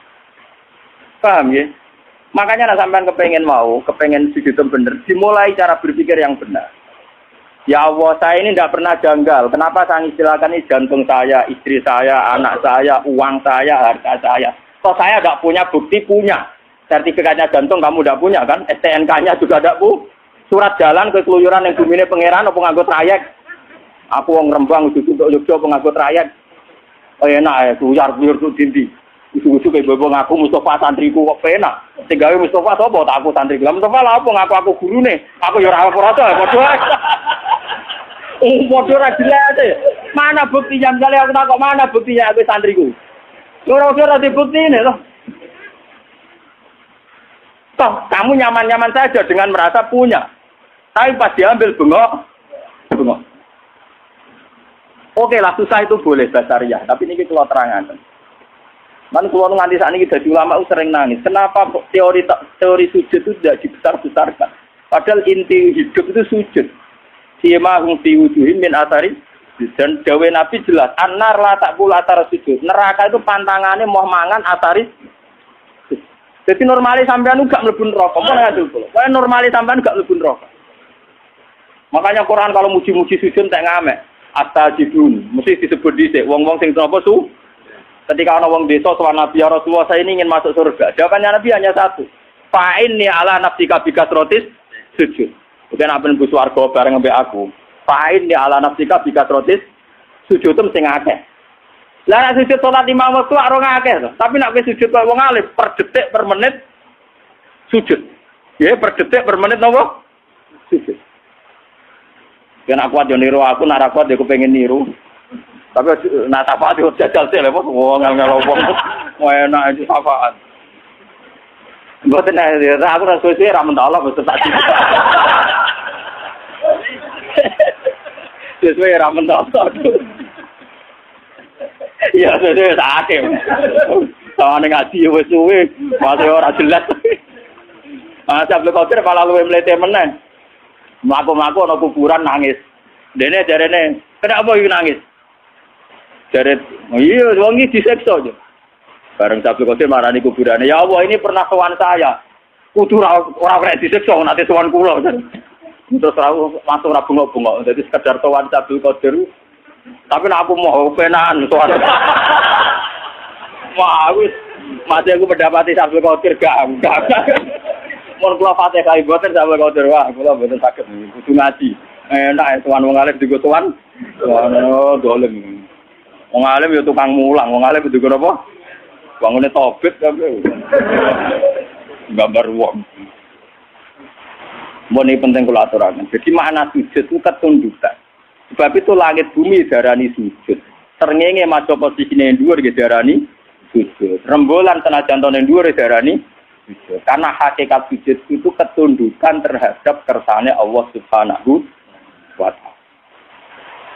Paham ya? Makanya nek sampean kepengen sujud bener, dimulai cara berpikir yang benar. Ya Allah, saya ini tidak pernah janggal. Kenapa saya istilahkan ini jantung saya, istri saya, anak saya, uang saya, harta saya. Kok saya tidak punya bukti punya. Sertifikatnya jantung kamu tidak punya kan? STNK-nya juga tidak punya. Surat jalan ke keluyuran yang bumine pangeran, apa nganggo trayek. Aku wong Rembang, untuk Yogyo penganggo trayek. Oh enak ya, kuyar-kuyar tuh dindi. Usu-usu kayak bebong aku Mustafa santriku kok penak. Tinggal Mustafa sapa tak aku santri. Lah Mustafa lah apa aku gurune. Aku ya ora ora padha. Padha ora jelas. Mana buktinya kali aku takok mana buktinya aku santriku. Ora dibuktine loh. Toh kamu nyaman-nyaman saja dengan merasa punya. Tapi pas diambil bengok Bengok. Oke lah, susah itu boleh basariah, tapi ini kalau terangan. Man kalau nganti saat ini jadi ulama sering nangis. Kenapa teori sujud itu tidak dibesar-besarkan? Padahal inti hidup itu sujud. Sima hum fi wujuhim min athari, dan dawe Nabi jelas, anar la taqul athar sujud. Neraka itu pantangannya mau mangan athari. Jadi normalis sampean gak mlebu neraka. Apa ngatul kula? Kaya normalis sampean gak mlebu neraka. Makanya Quran kalau muji-muji sujud tak ngamek. Astajibun, mesti disebut dhisik wong-wong sing apa su. Ketika ana wong desa sowan Nabi ya Rasulullah, saya ini ingin masuk surga. Jawabannya Nabi hanya satu. Fa'inni ala nafsika bikasrotis sujud. Bukan apa nembus warga bareng mbek aku. Fa'inni ala nafsika bikasrotis sujud sing akeh. Lah nek sujud salat 5 waktu ora akeh to. Tapi nek sujud kok wong alim per detik per menit sujud. Ya per detik per menit napa? Sujud. Yen aku kuat yo niru aku, nek kuat yo kepengin niru. Tapi nak syafaat yo jajal sih lho, wong ngel-ngel wong. Enak iki syafaat. Mboten aku ora suwe ra mentolok wis tak. Sesuai ra mentolok. Ya sesuai tak akeh. Tawane ngaji wis suwe, masih ora jelas. Sabtu Qadir malah luwe mlete meneh. Mlaku-mlaku ana kuburan nangis. Dene jarene, kenapa iki nangis? Jare, iya wong iki disiksa aja. Bareng Sabtu Qadir marani kuburane, ya Allah ini pernah sowan saya. Kudu ora kena disiksa nanti sowan kula. Terus langsung ora bengok-bengok. Dadi sekedar sowan Sabtu Qadir. Tapi nek aku mau penahan sowan. Wah, wis mati aku mendapati Sabtu Qadir gak. Mun kula Fatihah boten Sabtu Qadir wah, kula boten saged kudu ngaji. Enak sowan wong alim digo sowan. Ono dolem. Wong alim ya tukang mulang, wong alim digo apa? Bangune tobit kabeh. Gambar wong. Mun iki penting kula aturaken. Jadi makna sujud itu ketundukan. Sebab itu langit bumi darani sujud. Srengenge maca posisine dhuwur nggih darani sujud. Rembulan senajan tone dhuwur darani sujud. Karena hakikat sujud itu ketundukan terhadap kersane Allah Subhanahu wa ta'ala.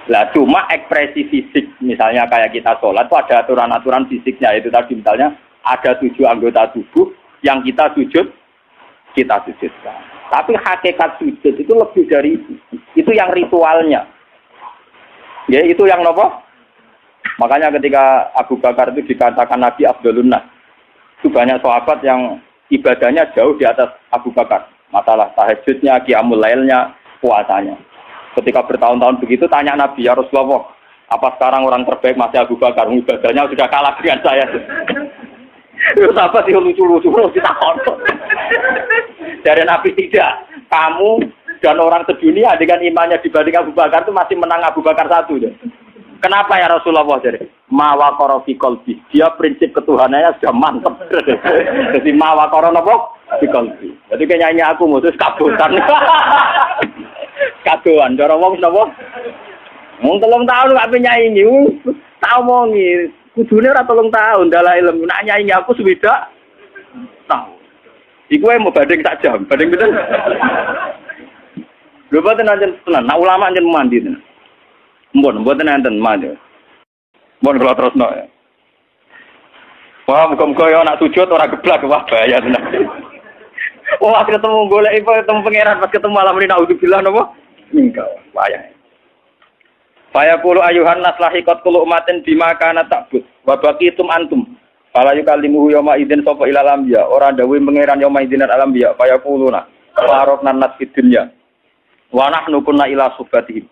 Lah cuma ekspresi fisik, misalnya kayak kita sholat itu ada aturan-aturan fisiknya. Itu tadi misalnya ada 7 anggota tubuh yang kita sujudkan. Tapi hakikat sujud itu lebih dari itu. Itu yang ritualnya. Ya itu yang nopo. Makanya ketika Abu Bakar itu dikatakan Nabi Abdulun Nas, itu banyak sahabat yang ibadahnya jauh di atas Abu Bakar. Masalah tahajudnya, qiyamul lailnya, puasanya. Ketika bertahun-tahun begitu tanya Nabi, ya Rasulullah, apa sekarang orang terbaik masih Abu Bakar? Ibadahnya sudah kalah dengan saya. Itu apa sih lucu-lucu kita kontok. Dari Nabi tidak. Kamu dan orang sedunia dengan imannya dibanding Abu Bakar itu masih menang Abu Bakar satu. Ya. Kenapa ya Rasulullah? Jadi mawakoro fi qalbi. Dia prinsip ketuhanannya sudah mantap. Jadi mawakoro nopo fi qalbi. Jadi kayaknya aku mutus kabutan. Kadoan, cara wong napa? Wong 3 tahun gak penyanyi. Tak omongi, kudune ora 3 tahun dalah ilmu. Nak nyanyi aku swidak tahun. Iku mau banding tak jam, banding pinten? Lho boten anjen tenan, nak ulama anjen mandi tenan. Mboten enten mandi. Mun kula terusno ya. Wah, muga-muga ya nak sujud ora geblak wah bahaya tenan. Wah, ketemu golek ketemu pangeran pas ketemu malam ini naudzubillah napa? Mingkau, wayah. Faya qulu ayuhan nas lahiqat kullu umatin bima kana ta'bud wa baqitum antum. Fala yukallimuhu yawma idzin sapa ilal anbiya. Ora dawuh pangeran yawma idzin al anbiya. Faya quluna faraqna nas fid dunya. Wa nahnu kunna ila subatihim.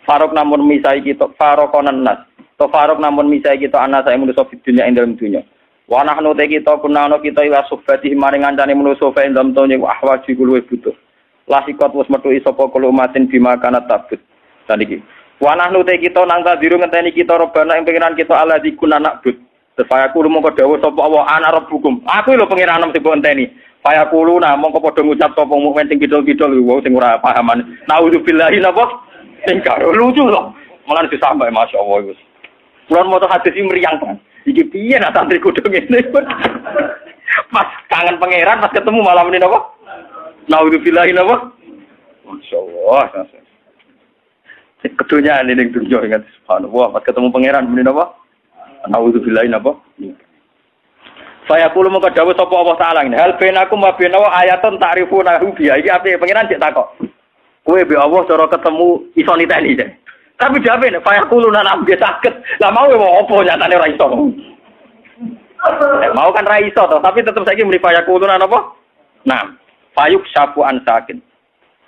Faraq namun misai kita faraqonan nas. To faraq namun misai kita ana sae manusa fid dunya ing dalem dunya. Wa nahnu te kita kunana kita ila subatihim maring ngancane manusa fa ing dalem dunya ahwaji kulo butuh. Lasikot wis metu sapa kulo umatin bima kana tabut. Saniki. Wa nahnu te kita nang tadiru ngenteni kita robana ing pengiran kita ala dikuna nakbut. Supaya kulo mongko dawuh sapa Allah ana rabbukum. Aku lho pengiran sing mbok enteni. Supaya kulo nah mongko padha ngucap sapa mukmin sing kidul-kidul wong sing ora pahaman. Nauzubillahi napa? Sing karo lucu lho. Malah disampai masyaallah wis. Kulo moto hadis iki mriyang kan. Iki piye nak santri kudu ngene. Pas kangen pangeran pas ketemu malam ini napa? Nauzubillahi napa? Masyaallah. Kedunya ini ning dunya ingat subhanallah pas ketemu pangeran muni napa? Nauzubillahi napa? Saya kulo mengko dawuh sapa Allah taala ngene hal benakum wa benawa ayatun ta'rifuna biya iki ape pangeran cek takok. Kowe be Allah cara ketemu iso niteni jek. Tapi jabe nek saya kulo nang ambe sakit. Lah mau apa nyatane ora iso. Mau kan ra iso to, tapi tetep saiki muni saya kulo nang apa? Nah, fayuk syafu an sakin.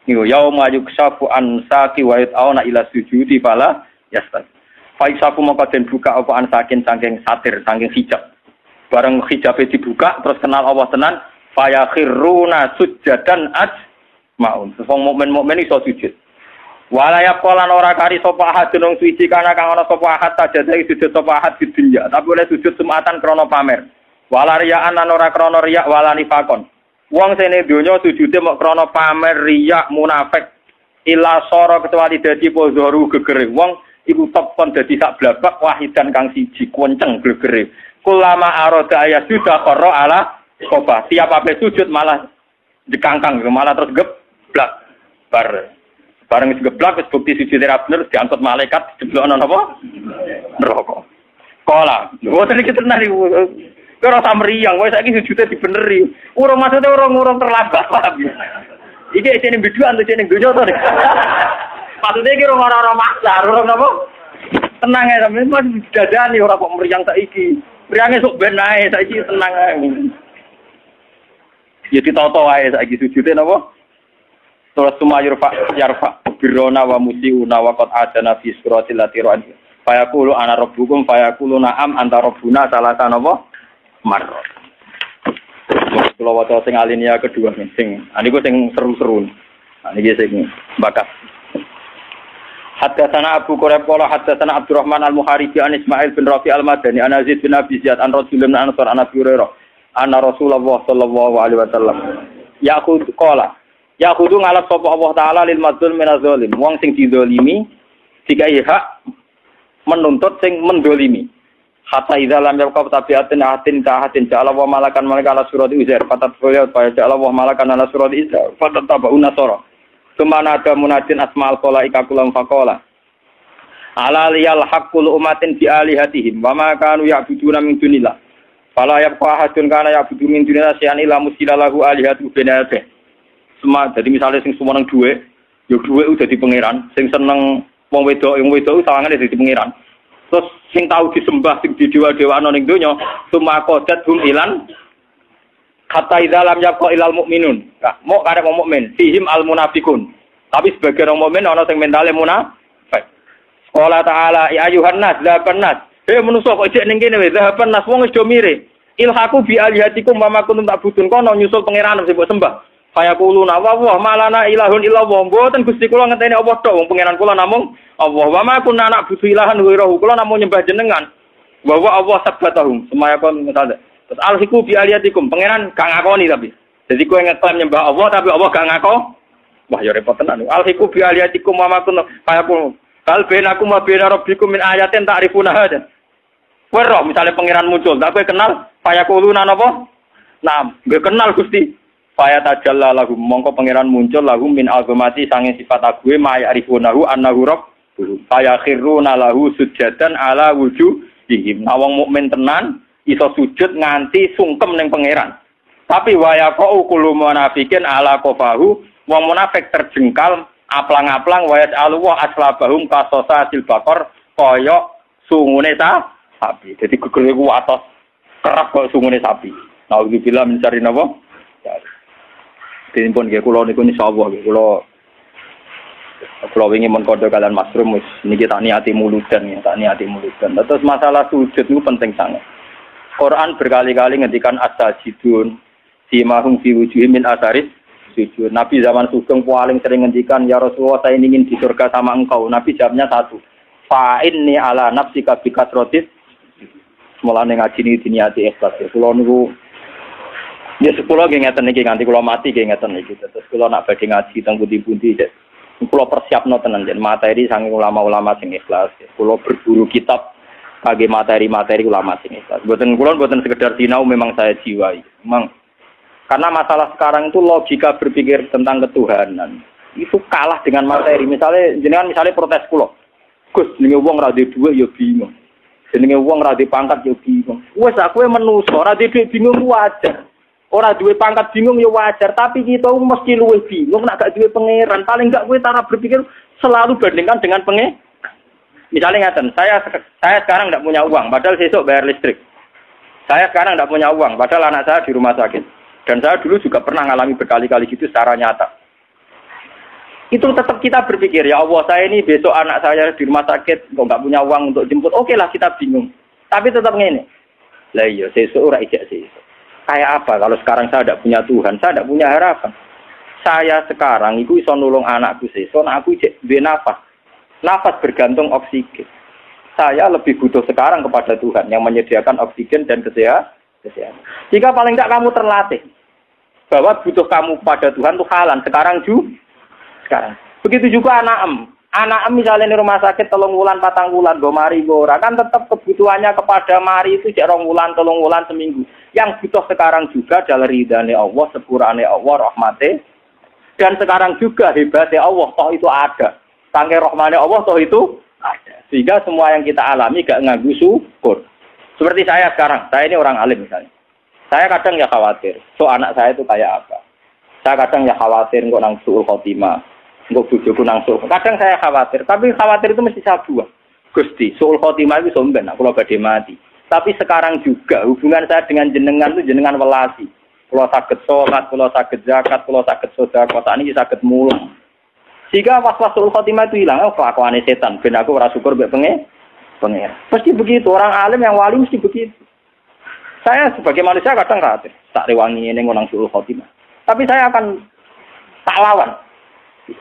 Yo yauma yuksafu an saqi wa yat'auna ila sujudi fala yastad. Faisafu maka den buka apa an saking saking satir saking hijab. Bareng hijabe dibuka terus kenal Allah tenan fayakhiruna sujjadan ajmaun. Wong mukmin iso sujud. Wala yaqalan ora kari sapa ahadun wong suci kana kang ana sapa ahad tajadai sujud sapa ahad di dunya. Tapi oleh sujud sumatan krana pamer. Wala riya'an lan ora krana riya wala nifakon. Wong sene donya sujude mok krana pamer riya munafik ila sara kecuali dadi pozoru gegere wong iku top kon dadi sak blabak wahidan kang siji kuwenceng gegere kulama arada ayat sudah qara ala qobah tiap ape sujud malah dikangkang malah terus geblak bareng geblak wis bukti sujude ra bener diangkut malaikat dijeblokno napa neraka kala mboten iki tenan iku ora samriyang, wis saiki sujude dibeneri. Urung maksude urung terlambat, paham ya. Iki jene biduan to jene donya to. Maksude iki urung ora maksa, urung napa? Tenang ae sampeyan mas dadani ora kok mriyang saiki. Mriyange sok ben ae saiki tenang ae. Ya ditoto wae saiki sujude napa? Terus sumayur yarfa birona wa musiuna wa qad adana fi suratil latiran. Fayaqulu ana rabbukum fayaqulu na'am anta rabbuna salasa napa? Maror. Kalau waktu sing alinea kedua nih, sing seru-seru. Ini sing bakat. Haddatsana Abu Quraib qala haddatsana Abdurrahman al-Muharibi an Ismail bin Rafi al-Madani an Yazid bin Abi Ziyad an Rasulullah bin Ansar an Abi Hurairah anna Rasulullah sallallahu alaihi wasallam yaqul qala yaqudu ngalap sapa Allah taala lil madzlum min az-zalim wong sing dizalimi dikai hak menuntut sing mendolimi. Hatta idza lam yaqab tabiatin atin ta'atin ja'ala wa malakan malaka ala surati uzair fatat qala fa ja'ala wa malakan ala surati isa fatat tabauna sura sumana ada munadin asmaul qalaika kulam faqala ala liyal haqqul ummatin bi alihatihim wa ma kanu ya'buduna min dunillah fala yabqa ahadun kana ya'budu min dunillah syai'an illa musilahu alihatu binate semua jadi misalnya sing sumeneng dhuwit yo dhuwit udah di pangeran sing seneng wong wedok sawangane dadi pangeran. Terus sing tahu disembah sing didewa-dewano ning donya summa qadat hum ilan hatta idza lam yaqo ilal mukminun mok karep wong mukmin fihim al munafiqun tapi sebagian wong mukmin ana sing mentale munafik qala ta'ala ya ayuhan nas zaban nas manusa kok jek ning kene wae zaban nas wong wis do mire ilhaku bi alihatikum wa ma kuntum ta'budun kono nyusul pangeran sing mbok sembah kaya kuluna wa malana ilahun illallah mboten Gusti kula ngenteni apa tok wong pangeran kula namung Allah wa ma kunna na'budu ilahan ghairuhu kula namung nyembah jenengan wa Allah sabbatahum semaya kon ngene terus alhiku bi aliyatikum pangeran gak ngakoni tapi jadi kowe ngeklaim nyembah Allah tapi Allah gak ngakon wah ya repot tenan alhiku bi aliyatikum wa ma kunna kaya kul kal bainakum wa baina rabbikum min ayatin ta'rifuna hada kowe roh misale pangeran muncul tak kowe kenal kaya kuluna napa nah gak kenal Gusti Faya tajalla lahum mongko pangeran muncul lahum min azamati sange sifat ague maya arifunahu annahu rabbuh faya khiruna lahu sujadan ala wujuhihim wong mukmin tenan iso sujud nganti sungkem ning pangeran tapi waya qau kullu munafikin ala qafahu wong munafik terjengkal aplang-aplang waya alwa aslabahum qasasatil baqar kaya sungune sapi dadi gegere ku atos kerap kaya sungune sapi naudzubillah min syarri napa Dipun nggih kula niku insyaallah nggih kula wingi mon kode kalian Mas Rum niki tak niati muludan ya tak niati muludan. Terus masalah sujud niku penting sangat. Quran berkali-kali ngendikan as-sajidun simahum fi wujuhihim min asaris sujud. Nabi zaman sugeng paling sering ngendikan ya Rasulullah saya ingin di surga sama engkau. Nabi jawabnya satu. Fa inni ala nafsika bi kasratis. Mulane ngaji niki diniati ikhlas. Kula niku ya sekolah nggih ngeten iki nganti kula mati nggih ngeten iki. Terus kula nak badhe ngaji teng pundi-pundi kula persiapno tenan jen materi saking ulama-ulama sing ikhlas. Kula berburu kitab kage materi-materi ulama sing ikhlas. Mboten sekedar sinau memang saya jiwai. Memang karena masalah sekarang itu logika berpikir tentang ketuhanan. itu kalah dengan materi. Misalnya protes kula. Gus, jenenge wong ra duwe dhuwit ya bingung. Jenenge wong ra duwe pangkat ya bingung. Wes aku menungso ra duwe dhuwit bingung wajar. Ora duwe pangkat bingung ya wajar, tapi kita mesti luwih bingung nek gak duwe pangeran. Paling gak kowe cara berpikir selalu bandingkan dengan pangeran. Misalnya ngaten, saya sekarang tidak punya uang, padahal besok bayar listrik. Saya sekarang tidak punya uang, padahal anak saya di rumah sakit. Dan saya dulu juga pernah ngalami berkali-kali gitu secara nyata. Itu tetap kita berpikir, ya Allah, saya ini besok anak saya di rumah sakit, kok nggak punya uang untuk jemput. Oke lah, kita bingung. Tapi tetap ngene. Lah iya, besok ora ijek sesuk. Kayak apa kalau sekarang saya tidak punya Tuhan, saya tidak punya harapan. Saya sekarang itu bisa nolong anakku sesuk, aku ijek duwe nafas. Nafas bergantung oksigen. Saya lebih butuh sekarang kepada Tuhan yang menyediakan oksigen dan kesehatan. Jika paling tidak kamu terlatih bahwa butuh kamu pada Tuhan itu halan sekarang. Begitu juga anak misalnya di rumah sakit 3 wulan 4 wulan go mari go ora kan tetap kebutuhannya kepada mari itu 2 wulan 3 wulan seminggu. Yang butuh sekarang juga adalah ridhane Allah, sepurane Allah, rahmate. Dan sekarang juga hebatnya Allah, toh itu ada. Saking rahmane Allah, toh itu ada. Sehingga semua yang kita alami gak nganggu syukur. Seperti saya sekarang, saya ini orang alim misalnya. Saya kadang ya khawatir, so anak saya itu kayak apa. Saya kadang ya khawatir kok nang suul khotimah, kok bojoku nang suul. Kadang saya khawatir, tapi khawatir itu mesti saya buang. Gusti, suul khotimah itu somben, aku lo badhe mati. Tapi sekarang juga hubungan saya dengan jenengan itu jenengan welasi. Kalau saged sholat, kalau saged zakat, kalau saged sedekah, saat ini saged mulung. Jika was-wasul khotimah itu hilang, kelakuannya setan. Ben aku ora syukur mbek pengen. Pasti begitu, orang alim yang wali mesti begitu. Saya sebagai manusia kadang khawatir, tak rewangi ini ngonang suul khotimah. Tapi saya akan tak lawan.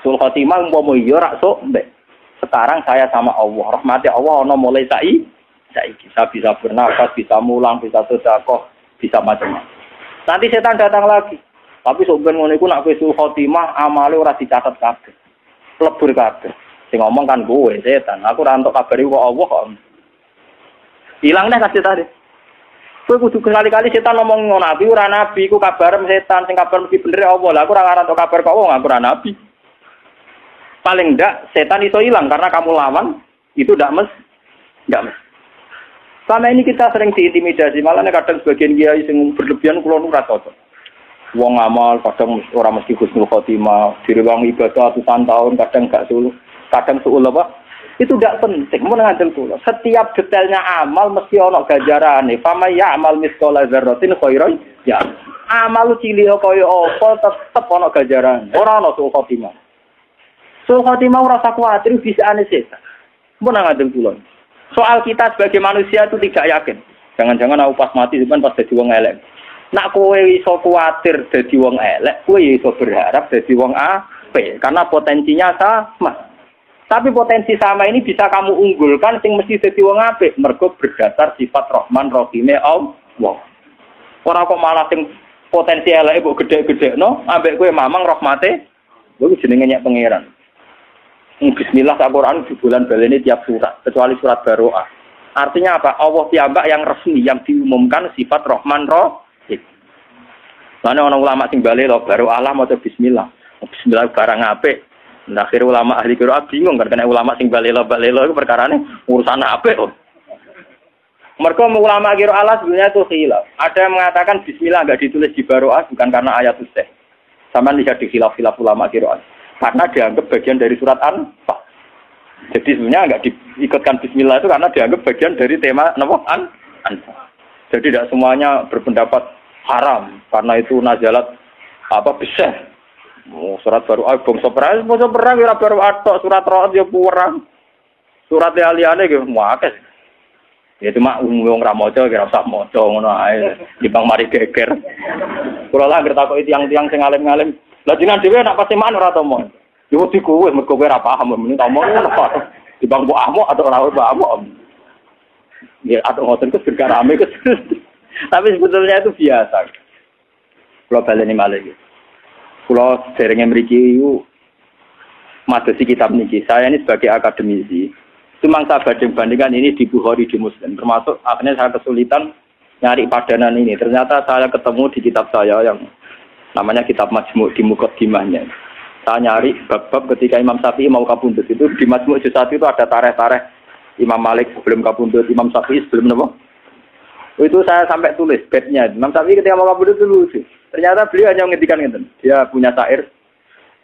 Suul khotimah umpama yo rak sok mbek. Sekarang saya sama Allah, rahmati Allah ono mulai saiki saya bisa bernafas, bisa mulang, bisa sedekah, bisa macam-macam. Nanti setan datang lagi. Tapi soben ngono iku nek suul khotimah amale ora dicatet kabeh. Lebur kabeh. Sing ngomong kan kowe setan. Aku ora entuk kabar iku kok Allah kok. Hilang dah kasih tadi. Kowe kudu kali-kali setan ngomong ngono nabi ora nabi iku kabar setan sing kabar mesti bener Allah. Lah aku ora ngarep entuk kabar kok wong aku ora nabi. Paling ndak setan iso hilang karena kamu lawan itu ndak mes. Selama ini kita sering diintimidasi, malah kadang sebagian kiai sing berlebihan kula nu ora cocok. Wong amal kadang ora mesti husnul khotimah, direwang ibadah ratusan tahun kadang gak suul, kadang suul apa? Itu tidak penting, mun ngandel kula. Setiap detailnya amal mesti ana ganjarane. Fama ya amal misqala dzarratin khairan ya. Amal cilik kaya apa tetep ana ganjaran. Ora ana suul khotimah. Suul khotimah ora usah kuwatir bisa ane setan. Mun ngandel kula. Soal kita sebagai manusia itu tidak yakin. Jangan-jangan aku pas mati kan pas dadi wong elek. Nak kowe iso kuwatir dadi wong elek, kowe iso berharap dadi wong apik karena potensinya sama. Tapi potensi sama ini bisa kamu unggulkan sing mesti dadi wong apik mergo berdasar sifat Rahman Rahime Allah. Ora kok malah sing potensi eleke mbok gedhe-gedhekno, ambek kowe mamang rahmate, kuwi jenenge nyek pangeran. Bismillah Al-Quran di bulan baleni tiap surat, kecuali surat Baroah. Artinya apa? Allah piyambak yang resmi, yang diumumkan sifat Rahman Rahim. Mana orang ulama sing bali lo Baroah lah maca Bismillah. Bismillah barang apik. Nah, akhir ulama ahli Qur'an bingung kan karena ulama sing bali lo itu perkarane urusan apik kok. Mergo ulama Qur'an sebenarnya itu khilaf. Ada yang mengatakan Bismillah enggak ditulis di Baroah bukan karena ayat Ustaz. Sama lihat di khilaf-khilaf ulama Qur'an. Karena dianggap bagian dari surat An-Fal. Jadi sebenarnya enggak diikutkan Bismillah itu karena dianggap bagian dari tema An-Fal. Jadi tidak semuanya berpendapat haram karena itu nazalat besar. Surat baru bangsa perang ora baru atok surat Ra'd ya kurang. Surat liyane ge muakes. Ya cuma wong ra maca kira usah maca ngono ae. Dibang mari geger. Kula lah ngerti takoki tiyang-tiyang sing alim-alim. Lah jenengan dhewe nek pasti man ora tomo. Yo diku wis mergo kowe ora paham muni tomo ngono apa. Dibang mbok ahmo atau ora mbok ahmo. Ya atau ngoten ku berkarame ku. Tapi sebetulnya itu biasa. Kula baleni malih iki. Kula derenge mriki yo madosi kitab niki. Saya ini sebagai akademisi. Cuma saya banding-bandingkan ini di Bukhari di Muslim. Termasuk akhirnya saya kesulitan nyari padanan ini. Ternyata saya ketemu di kitab saya yang namanya kitab Majmu' di Muqaddimahnya. Saya nyari bab-bab ketika Imam Syafi'i mau kabundut itu di Majmu' Juz 1 itu ada tareh-tareh Imam Malik sebelum kabundut, Imam Syafi'i sebelum apa? Itu saya sampai tulis bednya. Imam Syafi'i ketika mau kabundut itu lucu. Ternyata beliau hanya menghentikan gitu. Dia punya syair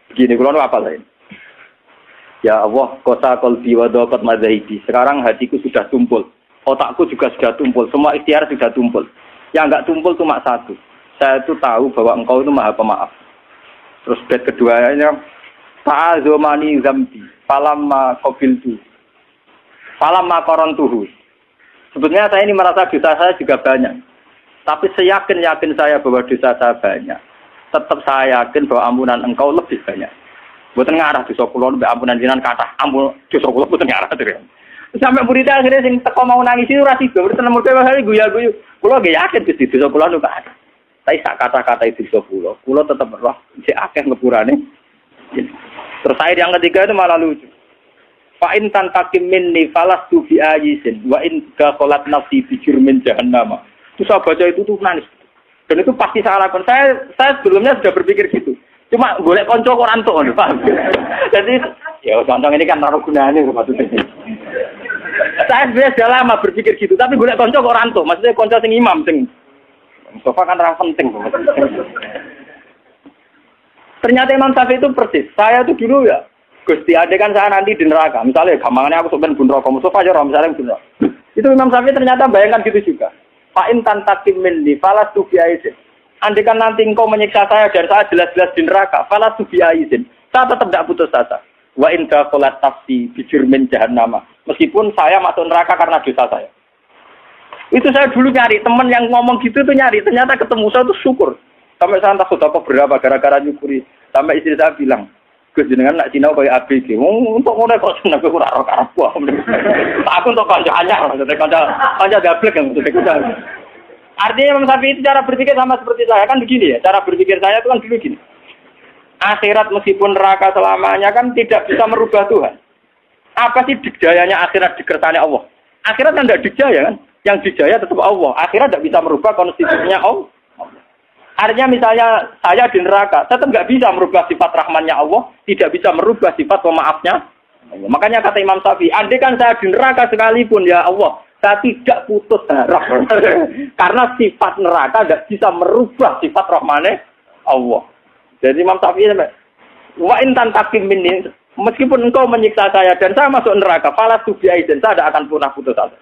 begini, kalau apa lain? Ya Allah, kota qalbi wa daqat madzahibi. Sekarang hatiku sudah tumpul, otakku juga sudah tumpul, semua ikhtiar sudah tumpul. Yang enggak tumpul cuma satu. Saya itu tahu bahwa engkau itu Maha Pemaaf. Terus bait keduanya ta'azumani zambi falamma qabiltu falamma qarantuhu. Sebetulnya saya ini merasa dosa saya juga banyak. Tapi seyakin-yakin saya bahwa dosa saya banyak. Tetap saya yakin bahwa ampunan engkau lebih banyak. Mboten ngarah dosa kula mbek ampunan jenengan kathah. Ampun dosa kula mboten ngarah terus. Sampai muridnya akhirnya sing teko mau nangis itu ora sida, mboten murke wae guyu-guyu. Kula nggih yakin Gusti dosa kula niku kathah. Tapi sak kata-kata itu dosa kula tetap roh sik akeh ngepurane. Terus ayat yang ketiga itu malah lucu. Fa in tantakim minni falastu bi ayisin wa in dakhalat nafsi bi jurmin jahannam. Itu saya baca itu tuh nangis. Dan itu pasti saya lakukan. Saya sebelumnya sudah berpikir gitu. Cuma golek kanca kok ora entuk ngono, paham. Jadi ya contoh ini kan naruh gunane maksudnya. Saya sudah lama berpikir gitu, tapi golek kanca kok ora entuk. Maksudnya kanca sing imam sing Mustafa kan rasa penting. Ternyata Imam Syafi'i itu persis. Saya tuh dulu ya, Gusti Ade kan saya nanti di neraka. Misalnya gampangannya aku sebenarnya bun rokok Mustafa aja misalnya bun rokok. Itu Imam Syafi'i ternyata bayangkan gitu juga. Fa'in tantakim minni falas tubiaisin. Andai kan nanti engkau menyiksa saya dan saya jelas-jelas di neraka, falas tubiaisin. Saya tetap tidak putus asa. Wa in dakhalat nafsi bi jurmin jahannam. Meskipun saya masuk neraka karena dosa saya. Itu saya dulu nyari teman yang ngomong gitu tuh nyari, ternyata ketemu saya tuh syukur. Sampai saya entah sudah berapa gara-gara nyukuri. Sampai istri saya bilang, Gus jenengan nak sinau kayak ABG. Untuk ngono kok seneng aku ora karepku. Aku untuk kanca anyar, maksudnya kanca gablek yang maksudnya. Artinya Imam Syafi'i itu cara berpikir sama seperti saya kan begini ya. Cara berpikir saya itu kan dulu gini. Akhirat meskipun neraka selamanya kan tidak bisa merubah Tuhan. Apa sih dikjayanya akhirat dikersane Allah? Akhirat kan tidak dikjaya kan? Yang dijaya tetap Allah. Akhirat tidak bisa merubah konstitusinya Allah. Artinya misalnya saya di neraka, tetap nggak bisa merubah sifat rahmannya Allah, tidak bisa merubah sifat pemaafnya Allah. Makanya kata Imam Syafi'i, andai kan saya di neraka sekalipun ya Allah, saya tidak putus harap. Karena sifat neraka tidak bisa merubah sifat rahmannya Allah. Jadi Imam Syafi'i sampai, wa intan takim minni, meskipun engkau menyiksa saya dan saya masuk neraka, falas tubiai dan saya tidak akan pernah putus asa.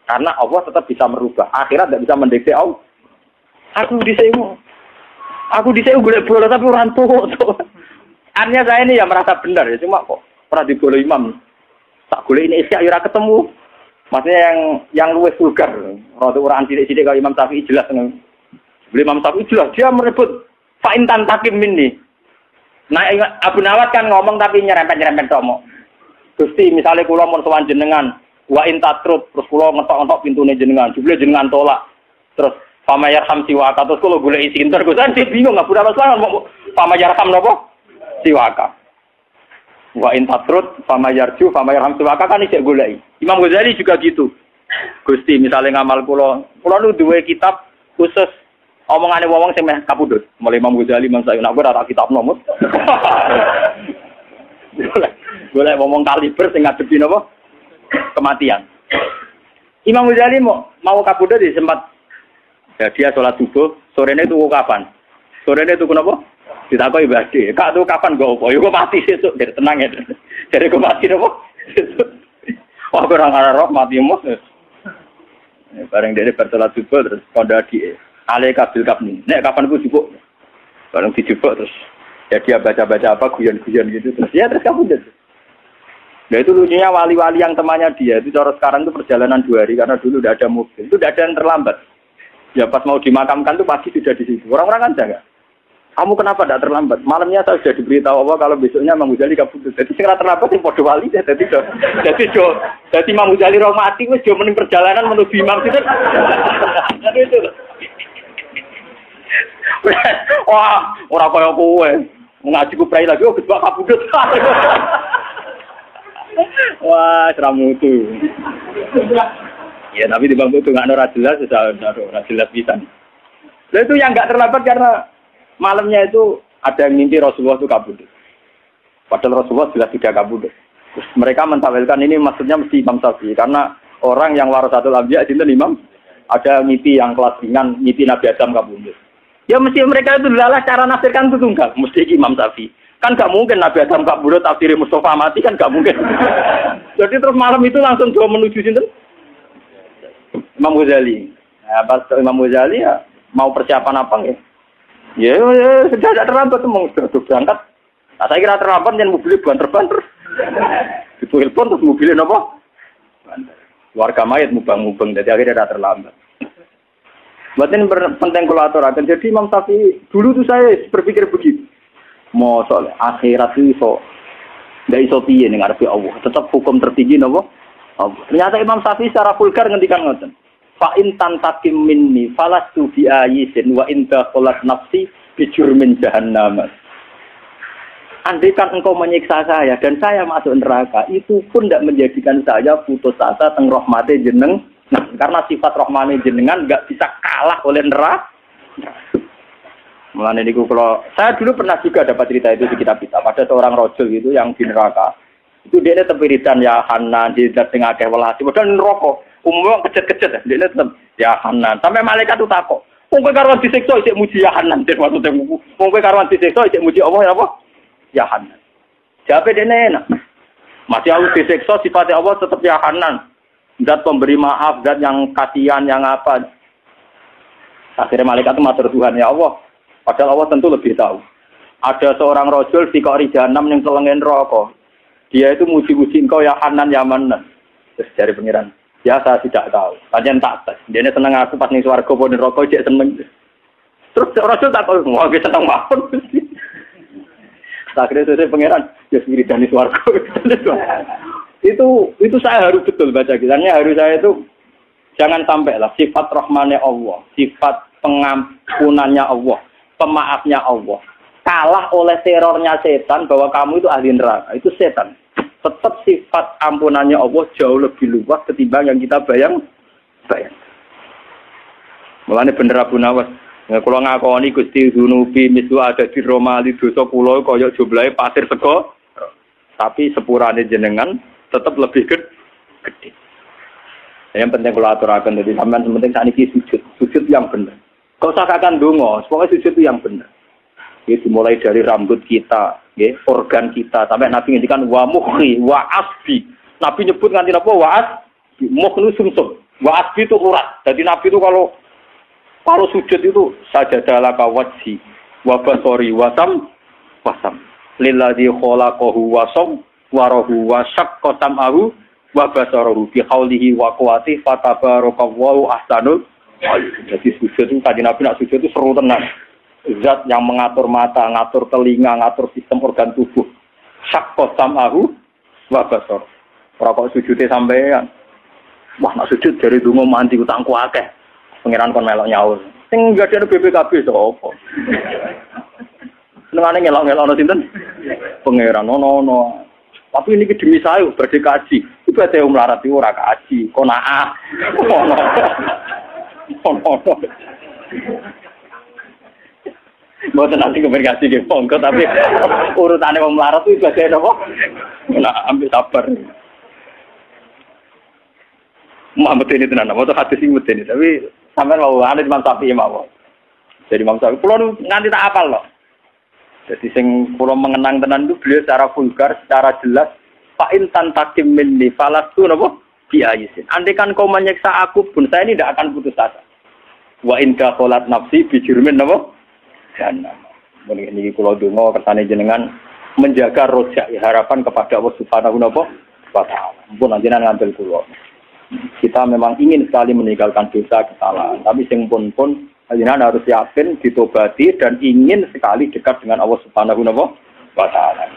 Karena Allah tetap bisa merubah. Akhirat tidak bisa mendekati Allah. Aku diseu golek bola tapi orang tua. Artinya saya ini ya merasa benar ya. Cuma kok pernah dibola imam. Tak golek ini isya ora ketemu. Maksudnya yang luwes vulgar. Orang cilik-cilik kalau Imam Syafi'i jelas. Imam Syafi'i jelas. Dia merebut fa'intan takim ini. Nah Abu Nawad kan ngomong tapi nyerempet-nyerempet tomo. Gusti misalnya kula mun sowan jenengan. Wa intatrut terus kula ngetok-ngetok pintune jenengan, jebule jenengan tolak. Terus pamayarham siwaka terus kula golek isi inter Gusan bingung enggak berapa selang mau pamayarham napa? Siwaka. Wa intatrut pamayarju pamayarham siwaka kan isih goleki. Imam Ghazali juga gitu. Gusti misalnya ngamal kula nu duwe kitab khusus omongane wong sing meh kapundhut. Mulai Imam Ghazali Imam Syafi'i nak ora tak kitab nomor. Golek ngomong kaliber sing ngadepi napa? Kematian. Imam Ghazali mau kabudut di sempat ya, dia sholat subuh, sorenya itu kapan? Sorenya itu kenapa? Ditakoki ibadah. Kak tuh kapan gak apa? Yo kok mati sesuk, biar tenang ya. Jadi kok mati napa? Wah, orang roh mati mus. Bareng dia bersolat subuh terus konda di alaika bil kapni. Nek kapan ku jupuk? Bareng dijupuk terus ya dia baca-baca apa guyon-guyon gitu terus ya terus kabudut. Nah itu lucunya wali-wali yang temannya dia itu cara sekarang itu perjalanan 2 hari karena dulu udah ada mobil, itu udah ada yang terlambat. Ya pas mau dimakamkan tuh pasti sudah di situ. Orang-orang kan jaga. Kamu kenapa tidak terlambat? Malamnya saya sudah diberitahu kalau besoknya Imam Ghazali kabudut. Jadi segera terlambat yang podo wali ya. Jadi Imam Ghazali roh mati wis jo mending perjalanan menuju imam itu. Jadi itu. Wah, ora kaya kowe. Ngaji ku prai lagi oh gebak kabudut. Wah, seramutu. Ya, tapi di bangku itu nggak ada jelas, sudah jelas bisa. Nah, itu yang nggak terlambat karena malamnya itu ada yang mimpi Rasulullah itu kabudut. Padahal Rasulullah jelas tidak kabudut. Mereka mentawilkan ini maksudnya mesti Imam Syafi'i karena orang yang warasatul anbiya itu imam ada mimpi yang kelas ringan, mimpi Nabi Adam kabudut. Ya mesti mereka itu adalah cara nafsirkan itu tunggal, mesti Imam Syafi'i. Kan gak mungkin Nabi Adam kabudut tafsir Mustafa mati kan gak mungkin. Jadi terus malam itu langsung coba menuju sinten? Imam Ghazali. Nah, pas Imam Ghazali ya mau persiapan apa nggih? Ya sudah tidak terlambat sudah berangkat. Nah, saya kira terlambat dan mobilnya banter-banter. Itu telepon terus mobilnya apa? Warga mayat mubang-mubang, jadi akhirnya tidak terlambat. Buat ini penting kalau aturakan. Jadi Imam Syafi'i dulu tuh saya berpikir begitu. Mau soal akhirat itu tidak iso piye ning ngarepe Allah. Tetap hukum tertinggi napa? Allah. Ternyata Imam Syafi'i secara vulgar ngendikan ngoten. Fa in tantakim minni falastu bi ayisin wa in dakhalat nafsi bi jurmin jahannam. Andaikan engkau menyiksa saya dan saya masuk neraka, itu pun tidak menjadikan saya putus asa teng rahmate jeneng. Nah, karena sifat rahmane jenengan nggak bisa kalah oleh neraka. Mulane niku kalau saya dulu pernah juga dapat cerita itu di kitab-kitab. Ada seorang rojul gitu yang di neraka. Itu dia tetap wiridan ya Hanan, dia tengah akeh welasi. Padahal neraka umumnya kecet-kecet dia tetap ya Hanan. Sampai malaikat itu takok. Wong kowe karuan disiksa isih muji ya Hanan. Maksudnya wong kowe karuan disiksa isih muji Allah ya apa? Ya Hanan. Jawabe dene enak. Masih harus disiksa sifatnya Allah tetap ya Hanan. Zat pemberi maaf, zat yang kasihan, yang apa. Akhirnya malaikat itu matur Tuhan ya Allah. Padahal Allah tentu lebih tahu. Ada seorang rojul di Qori Jahanam yang telengen rokok. Dia itu muji-muji engkau ya Hanan ya Manan. Terus dari pengiran. Ya saya tidak tahu. Kajian tak tes. Dia ini senang aku pas ning swarga pun rokok dia seneng. Terus rojul tak tahu. Wah dia senang banget. Akhirnya saya pengiran. Ya sendiri dari swarga. Itu saya harus betul baca kisahnya. Harus saya itu jangan sampai lah sifat rahmannya Allah, sifat pengampunannya Allah, pemaafnya Allah kalah oleh terornya setan bahwa kamu itu ahli neraka. Itu setan. Tetap sifat ampunannya Allah jauh lebih luas ketimbang yang kita bayang. Mulane bener Abu Nawas. Nah, kalau ngakoni Gusti Dunubi mislu ada di Romali dosa kula kaya jumlahe pasir sego. Tapi sepurane jenengan tetap lebih gede. Yang penting kalau aturaken dadi sampean penting sakniki sujud yang benar. Kau sakakan dongo, pokoknya sujud itu yang benar. Ya, dimulai dari rambut kita, ya, organ kita, sampai Nabi ngendikan wa mukhi wa asbi. Nabi nyebut nganti napa wa asbi, mukhnu sumsum. Wa asbi itu urat. Jadi Nabi itu kalau sujud itu sajadalah ka wajhi wa basori wa wasam. Lilladzi khalaqahu wa sam wa rahu wa syaqqa sam'ahu wa basarahu bi haulihi wa quwwatihi fatabarakallahu ahsanul. Jadi sujud itu tadi Nabi nak sujud itu seru tenang. Zat yang mengatur mata, ngatur telinga, ngatur sistem organ tubuh. Syaqqa sam'ahu wa basar. Ora kok sujude sampean. Wah nak sujud dari donga mandi utangku akeh. Pengiran kon melok nyaur. Sing gadene BPKB sapa? Senengane ngelok-ngelokno sinten? Pengiran ono. Tapi ini demi saya badhe kaji. Iku ate melarat iku ora kaji, konaah. Ono. Mboten nanti komunikasi nggih monggo tapi urutane wong melarat itu badhe napa? Nah, ambil sabar. Muhammad ini tenan, mau hadis sing medeni tapi sampean mau ane Imam Syafi'i mawon. Jadi Imam Syafi'i kula nganti tak apal loh. Jadi sing kula mengenang tenan itu beliau secara vulgar, secara jelas fa in tantakim minni falastu napa biayisin. Andai kan kau menyiksa aku pun saya ini tidak akan putus asa. Wa in dakhalat nafsi bi jurmin napa? Jannah. Mungkin iki kula donga kersane jenengan menjaga rojak harapan kepada Allah Subhanahu wa taala. Mumpun jenengan ngambil kula. Kita memang ingin sekali meninggalkan dosa kesalahan, tapi sing pun jenengan harus yakin ditobati dan ingin sekali dekat dengan Allah Subhanahu wa taala.